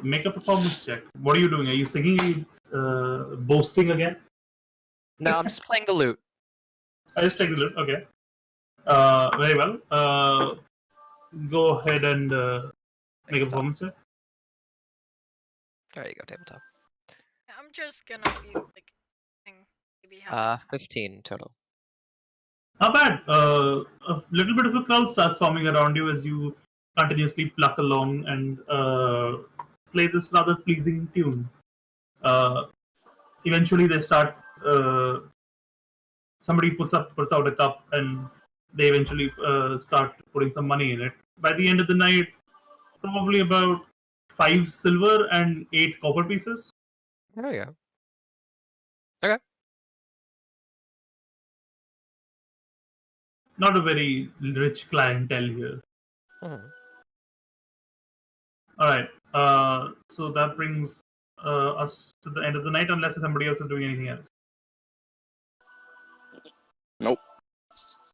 Speaker 4: Make a performance check. What are you doing? Are you singing? Boasting again?
Speaker 5: No, I'm just playing the lute.
Speaker 4: I just take the loot. Okay. Very well. Go ahead and make a performance check.
Speaker 5: There you go, tabletop.
Speaker 1: I'm just gonna be like, maybe how
Speaker 5: 15 total.
Speaker 4: Not bad. A little bit of a crowd starts forming around you as you continuously pluck along and play this rather pleasing tune. Eventually, they start. Somebody puts out a cup, and they eventually start putting some money in it. By the end of the night, probably about 5 silver and 8 copper pieces.
Speaker 5: There you go. Okay.
Speaker 4: Not a very rich clientele here.
Speaker 5: Mhm.
Speaker 4: All right. So that brings us to the end of the night, unless somebody else is doing anything else.
Speaker 2: Nope.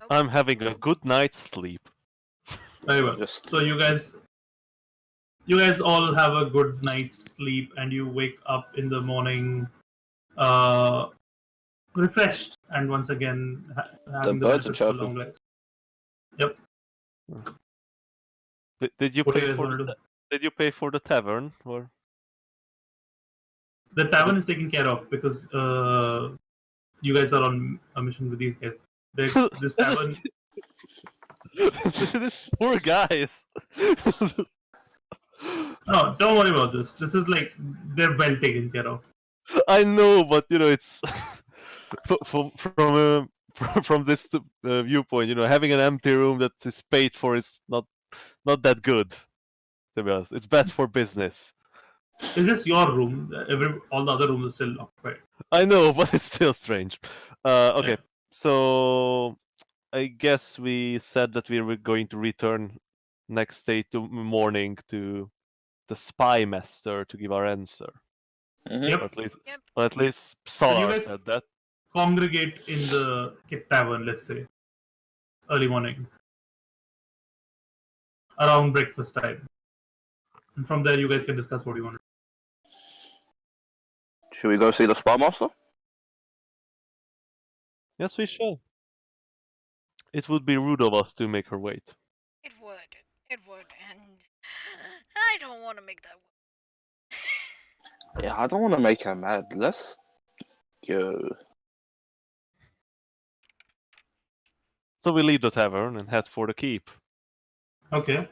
Speaker 3: I'm having a good night's sleep.
Speaker 4: Very well.
Speaker 2: Just
Speaker 4: So you guys all have a good night's sleep, and you wake up in the morning, refreshed, and once again having the
Speaker 2: birds are
Speaker 4: benefits of a
Speaker 2: chirping.
Speaker 4: long rest. Yep.
Speaker 3: Did you
Speaker 4: What do
Speaker 3: pay
Speaker 4: you guys
Speaker 3: for
Speaker 4: want to
Speaker 3: the,
Speaker 4: do?
Speaker 3: did you pay for the tavern or?
Speaker 4: The tavern is taken care of because you guys are on a mission with these guys. This tavern.
Speaker 3: These poor guys.
Speaker 4: No, don't worry about this. This is like they're well taken care of.
Speaker 3: I know, but it's from this viewpoint. Having an empty room that is paid for is not that good. To be honest, it's bad for business.
Speaker 4: Is this your room? All the other rooms are still occupied.
Speaker 3: I know, but it's still strange. Okay,
Speaker 4: Yeah.
Speaker 3: so I guess we said that we were going to return next day to morning to the spy master to give our answer.
Speaker 2: Mhm.
Speaker 4: Yep.
Speaker 3: Or at least,
Speaker 1: Yep.
Speaker 3: or at least
Speaker 4: you
Speaker 3: Solar
Speaker 4: guys-
Speaker 3: said that.
Speaker 4: Congregate in the tavern, let's say, early morning, around breakfast time, and from there you guys can discuss what you want.
Speaker 2: Should we go see the spy master?
Speaker 3: Yes, we shall. It would be rude of us to make her wait.
Speaker 1: it would, and I don't want to make that.
Speaker 2: Yeah, I don't want to make her mad. Let's go.
Speaker 3: So we leave the tavern and head for the keep.
Speaker 4: Okay.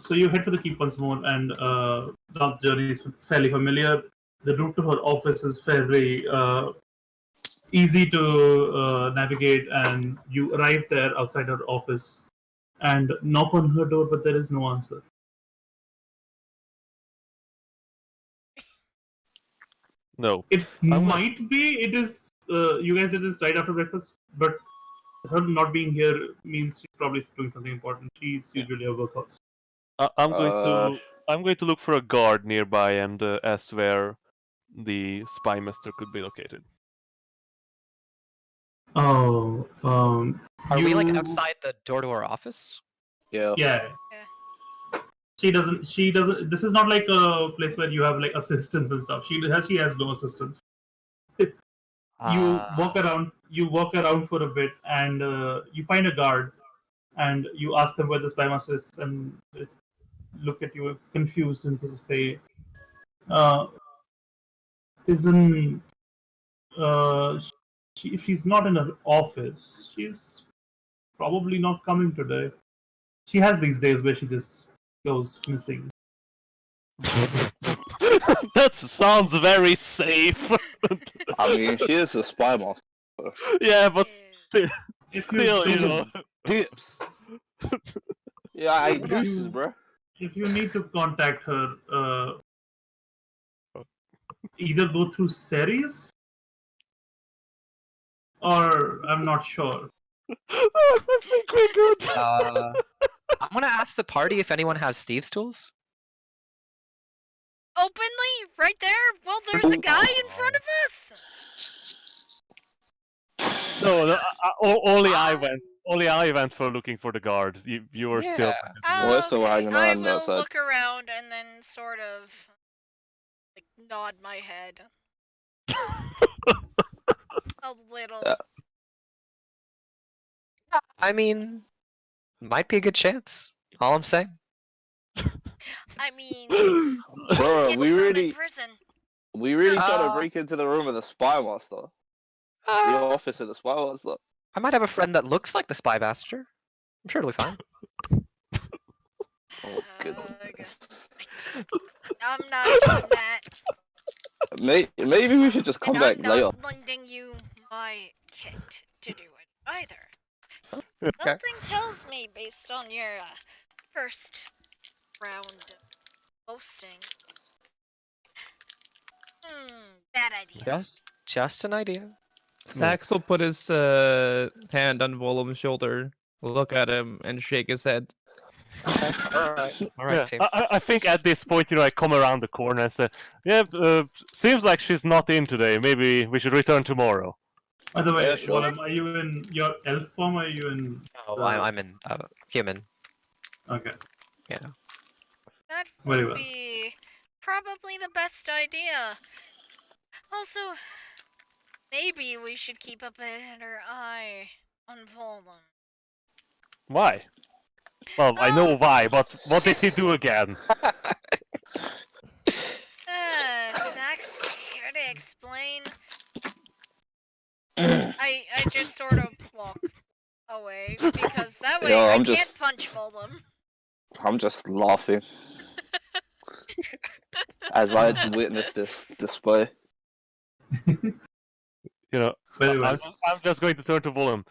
Speaker 4: So you head for the keep once more, and the journey is fairly familiar. The route to her office is fairly easy to navigate, and you arrive there outside her office and knock on her door, but there is no answer.
Speaker 3: No.
Speaker 4: It
Speaker 3: will-
Speaker 4: might be. It is. You guys did this right after breakfast, but her not being here means she's probably doing something important. She's usually a workhouse.
Speaker 3: I'm going to look for a guard nearby and ask where the spy master could be located.
Speaker 4: Oh,
Speaker 5: Are we like
Speaker 4: you-
Speaker 5: outside the door to our office?
Speaker 2: Yeah.
Speaker 4: Yeah. She doesn't. This is not like a place where you have like assistants and stuff. She has no assistants. You walk around. You walk around for a bit, and you find a guard, and you ask them where the spy master is, and they look at you confused and say, "Isn't If she's not in her office, she's probably not coming today. She has these days where she just goes missing.
Speaker 3: That sounds very safe.
Speaker 2: I mean, she is a spy master.
Speaker 3: Yeah, but
Speaker 1: Yeah.
Speaker 3: still, you know.
Speaker 2: Dips. Yeah, I
Speaker 4: If
Speaker 2: deuces,
Speaker 4: you-
Speaker 2: bro.
Speaker 4: If you need to contact her, either go through Ceres or I'm not sure.
Speaker 3: I think we're good.
Speaker 5: I'm gonna ask the party if anyone has thieves' tools.
Speaker 1: Openly? Right there? Well, there's a guy in front of us!
Speaker 3: No, only I went. Only I went for looking for the guard. You were still.
Speaker 5: Yeah.
Speaker 2: We're still hanging
Speaker 1: I
Speaker 2: around
Speaker 1: will
Speaker 2: outside.
Speaker 1: look around and then sort of like nod my head. A little.
Speaker 2: Yeah.
Speaker 5: I mean, might be a good chance. All I'm saying.
Speaker 1: I mean,
Speaker 2: Bro,
Speaker 1: get
Speaker 2: we
Speaker 1: thrown in
Speaker 2: really
Speaker 1: prison.
Speaker 2: tried to break into the room of the spy master. The office of the spy master.
Speaker 5: I might have a friend that looks like the spy master. I'm sure it'll be fine.
Speaker 2: Oh goodness.
Speaker 1: I'm not doing that.
Speaker 2: Maybe we should just come
Speaker 1: And
Speaker 2: back
Speaker 1: I'm
Speaker 2: later.
Speaker 1: not lending you my kit to do it either.
Speaker 5: Okay.
Speaker 1: Something tells me, based on your first round of boasting. Bad idea.
Speaker 5: Just an idea.
Speaker 6: Sax will put his hand on Volum's shoulder, look at him, and shake his head.
Speaker 5: All right,
Speaker 3: Yeah,
Speaker 5: team.
Speaker 3: I think at this point, I come around the corner and say, "Yeah, seems like she's not in today. Maybe we should return tomorrow."
Speaker 4: By the way,
Speaker 2: Yeah, sure.
Speaker 4: Volum, are you in your elf form or are you in.
Speaker 5: Oh, I'm in human.
Speaker 4: Okay.
Speaker 1: That
Speaker 4: Very
Speaker 1: would
Speaker 4: well.
Speaker 1: be probably the best idea. Also, maybe we should keep a better eye on Volum.
Speaker 3: Why? Well, I know why, but what did he do again?
Speaker 1: Sax, care to explain? I just sort of walk away because that way
Speaker 2: Yo,
Speaker 1: I
Speaker 2: I'm
Speaker 1: can't
Speaker 2: just-
Speaker 1: punch Volum.
Speaker 2: I'm just laughing as I witness this display.
Speaker 4: Very well.
Speaker 3: I'm just going to turn to Volum.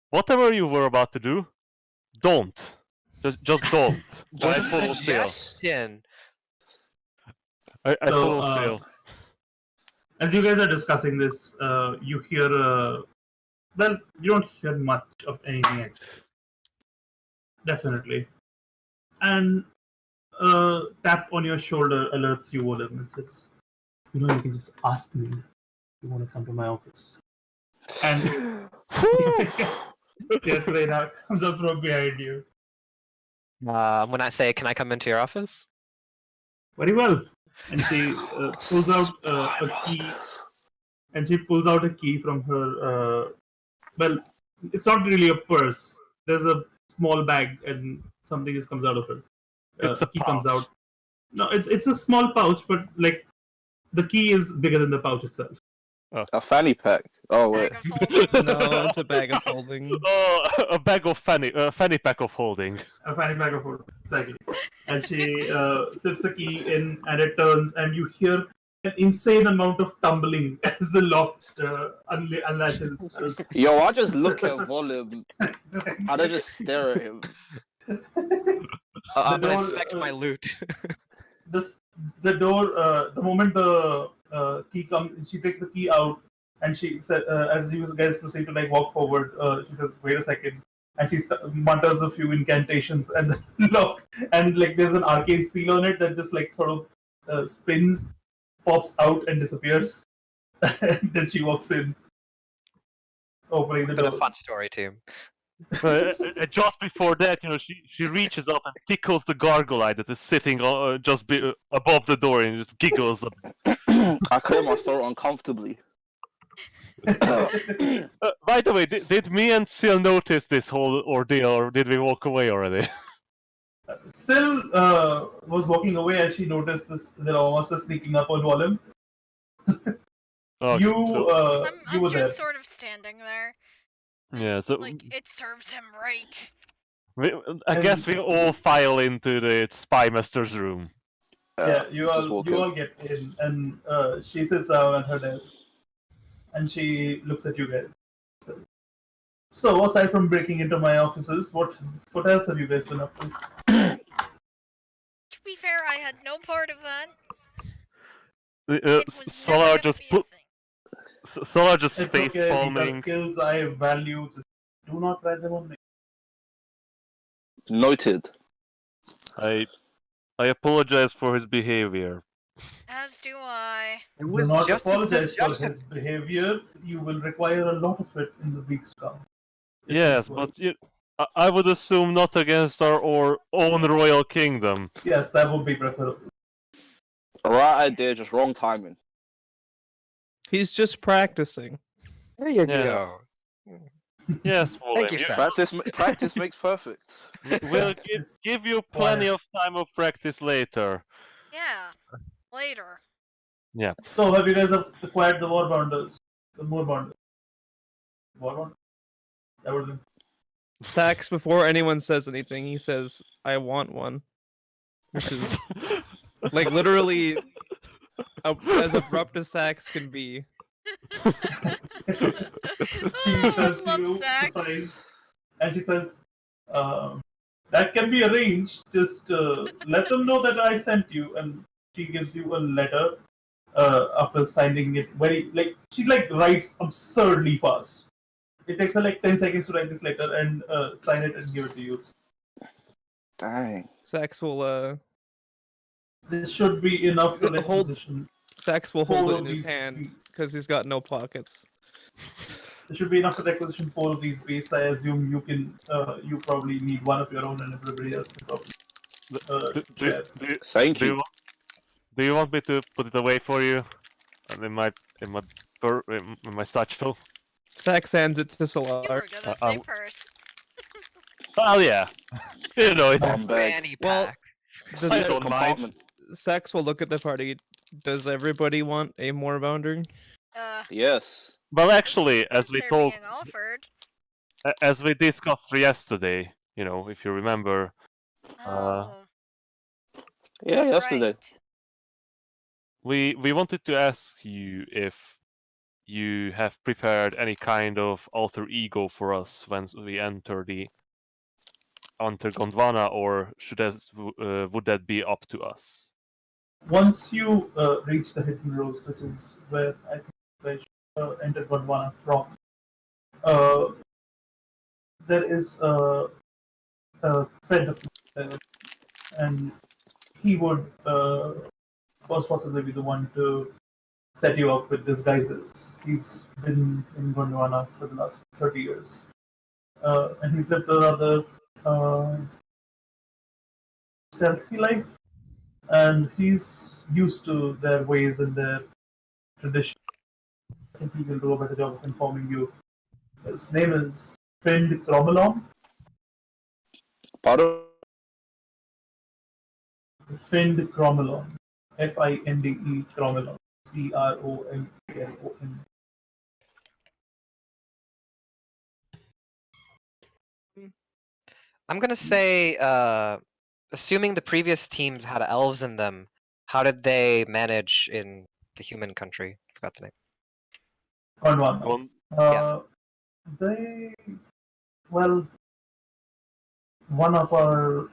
Speaker 3: Whatever you were about to do, don't. Just don't. I follow Seal.
Speaker 5: Suggestion.
Speaker 3: I
Speaker 4: So,
Speaker 3: follow Seal.
Speaker 4: As you guys are discussing this, you hear. Well, you don't hear much of anything actually. Definitely. And tap on your shoulder alerts you, Volum, and says, you can just ask me if you want to come to my office. And yes, Reina comes up from behind you.
Speaker 5: When I say, can I come into your office?
Speaker 4: Very well. And she pulls out a key. And she pulls out a key from her. Well, it's not really a purse. There's a small bag, and something just comes out of it.
Speaker 3: It's a
Speaker 4: key comes
Speaker 3: pouch.
Speaker 4: out. No, it's a small pouch, but like the key is bigger than the pouch itself.
Speaker 2: A fanny pack. Oh wait.
Speaker 1: Bag of holding.
Speaker 6: No, it's a bag of holding.
Speaker 3: Oh, a bag of fanny pack of holding.
Speaker 4: A fanny pack of holding, exactly. And she slips the key in, and it turns, and you hear an insane amount of tumbling as the lock unlatches itself.
Speaker 2: Yo, I just look at Volume and I just stare at him.
Speaker 5: I'm gonna
Speaker 4: door,
Speaker 5: inspect my loot.
Speaker 4: The door, the moment the key comes, she takes the key out, and she said, as you guys proceed to like walk forward, she says, "Wait a second," and she mutters a few incantations, and the lock, and like there's an arcane seal on it that just like sort of spins, pops out, and disappears. And then she walks in, opening the
Speaker 5: Been a
Speaker 4: door.
Speaker 5: fun story, team.
Speaker 3: Just before that, she reaches up and tickles the gargoyle that is sitting just above the door and just giggles.
Speaker 2: I clear my throat uncomfortably.
Speaker 3: By the way, did me and Sil notice this whole ordeal, or did we walk away already?
Speaker 4: Sil was walking away as she noticed this. The monster sneaking up on Volum.
Speaker 3: Okay, so
Speaker 4: You
Speaker 1: I'm
Speaker 4: were there.
Speaker 1: just sort of standing there.
Speaker 3: yeah, so
Speaker 1: Like, it serves him right.
Speaker 3: I guess we all file into the spy master's room.
Speaker 4: Yeah, you
Speaker 2: just walk in.
Speaker 4: all get in, and she sits down at her desk, and she looks at you guys. So, aside from breaking into my offices, what else have you guys been up to?
Speaker 1: To be fair, I had no part of that. It was
Speaker 3: Solar
Speaker 1: never
Speaker 3: just
Speaker 1: gonna be a thing.
Speaker 3: Solar just
Speaker 4: It's
Speaker 3: face
Speaker 4: okay. These are
Speaker 3: palming.
Speaker 4: skills I value. Just do not try them on me.
Speaker 2: Noted.
Speaker 3: I apologize for his behavior.
Speaker 1: As do I.
Speaker 5: It
Speaker 4: Do
Speaker 5: was
Speaker 4: not
Speaker 5: just a
Speaker 4: apologize for
Speaker 5: suggestion.
Speaker 4: his behavior. You will require a lot of it in the weeks to come. If
Speaker 3: Yes,
Speaker 4: this was-
Speaker 3: but I would assume not against our own royal kingdom.
Speaker 4: yes, that would be preferable.
Speaker 2: Right idea, just wrong timing.
Speaker 6: He's just practicing.
Speaker 5: There you
Speaker 3: Yeah.
Speaker 5: go.
Speaker 3: Yes,
Speaker 5: Thank you,
Speaker 3: William.
Speaker 5: Sam.
Speaker 2: Practice makes perfect.
Speaker 3: We'll
Speaker 4: It's
Speaker 3: give you plenty of time of practice later.
Speaker 1: Yeah. Later.
Speaker 3: Yeah.
Speaker 4: So, have you guys acquired the Warbounders? The Moorbounders? Warbound? Everything.
Speaker 6: Sax, before anyone says anything, he says, "I want one," which is like literally as abrupt as Sax can be.
Speaker 4: She turns to
Speaker 1: Love
Speaker 4: you,
Speaker 1: sex.
Speaker 4: surprised, and she says, "That can be arranged. Just let them know that I sent you." And she gives you a letter. After signing it, she writes absurdly fast. It takes her like 10 seconds to write this letter and sign it and give it to you.
Speaker 2: Dang.
Speaker 6: Sax will
Speaker 4: This should be enough to
Speaker 6: Hold-
Speaker 4: requisition.
Speaker 6: Sax will
Speaker 4: Four
Speaker 6: hold it
Speaker 4: of
Speaker 6: in his
Speaker 4: these
Speaker 6: hand
Speaker 4: beasts.
Speaker 6: because he's got no pockets.
Speaker 4: There should be enough to requisition 4 of these beasts. I assume you can. You probably need one of your own, and everybody else can probably. Share.
Speaker 2: Thank you.
Speaker 3: Do you want me to put it away for you? And in my satchel?
Speaker 6: Sax hands it to
Speaker 1: You
Speaker 6: Solar.
Speaker 1: were gonna say purse.
Speaker 3: Well, yeah. You know it.
Speaker 2: One bag.
Speaker 5: Fanny
Speaker 6: Well,
Speaker 5: pack.
Speaker 6: Does
Speaker 3: I
Speaker 6: it-
Speaker 3: don't mind.
Speaker 2: Compartment.
Speaker 6: Sax will look at the party. Does everybody want a Moorbounder?
Speaker 2: Yes.
Speaker 3: Well, actually, as we
Speaker 1: They're
Speaker 3: told,
Speaker 1: being offered.
Speaker 3: as we discussed yesterday, if you remember,
Speaker 1: Oh.
Speaker 2: Yeah,
Speaker 1: that's
Speaker 2: yesterday.
Speaker 1: right.
Speaker 3: we wanted to ask you if you have prepared any kind of alter ego for us when we enter Gondwana, or would that be up to us?
Speaker 4: Once you reach the hidden rows, which is where I think they entered Gondwana from, there is a friend of mine there, and he would most possibly be the one to set you up with disguises. He's been in Gondwana for the last 30 years. And he's lived a rather stealthy life, and he's used to their ways and their tradition. I think he will do a better job of informing you. His name is Find Cromelon.
Speaker 2: Pardon?
Speaker 4: Find Cromelon. Finde Cromelon. Cromlon.
Speaker 5: I'm gonna say, assuming the previous teams had elves in them, how did they manage in the human country? Forgot the name.
Speaker 4: Gondwana.
Speaker 3: Gon-
Speaker 4: They, well, one of our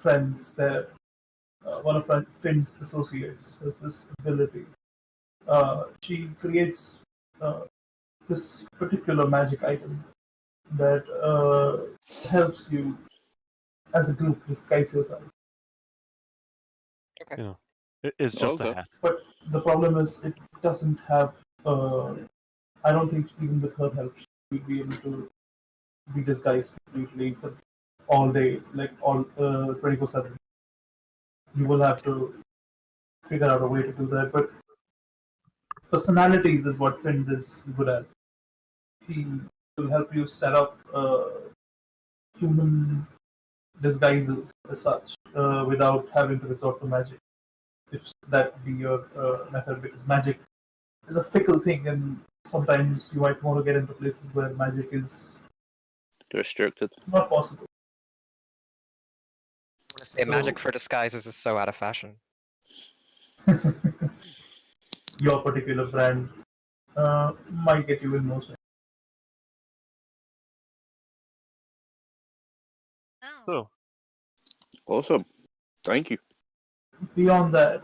Speaker 4: friends there, one of Finn's associates, has this ability. She creates this particular magic item that helps you, as a group, disguise yourself.
Speaker 3: It's just
Speaker 2: Okay.
Speaker 3: a hat.
Speaker 4: But the problem is, it doesn't have. I don't think even with her help, she'd be able to be disguised completely for all day, like all 24/7. You will have to figure out a way to do that. But personalities is what Finn is good at. He will help you set up human disguises as such without having to resort to magic. if that be your method, because magic is a fickle thing, and sometimes you might want to get into places where magic is
Speaker 2: Restricted.
Speaker 4: not possible.
Speaker 5: I say magic for disguises is so out of fashion.
Speaker 4: Your particular brand might get you in most.
Speaker 1: Oh.
Speaker 3: So,
Speaker 2: Awesome. Thank you.
Speaker 4: Beyond that,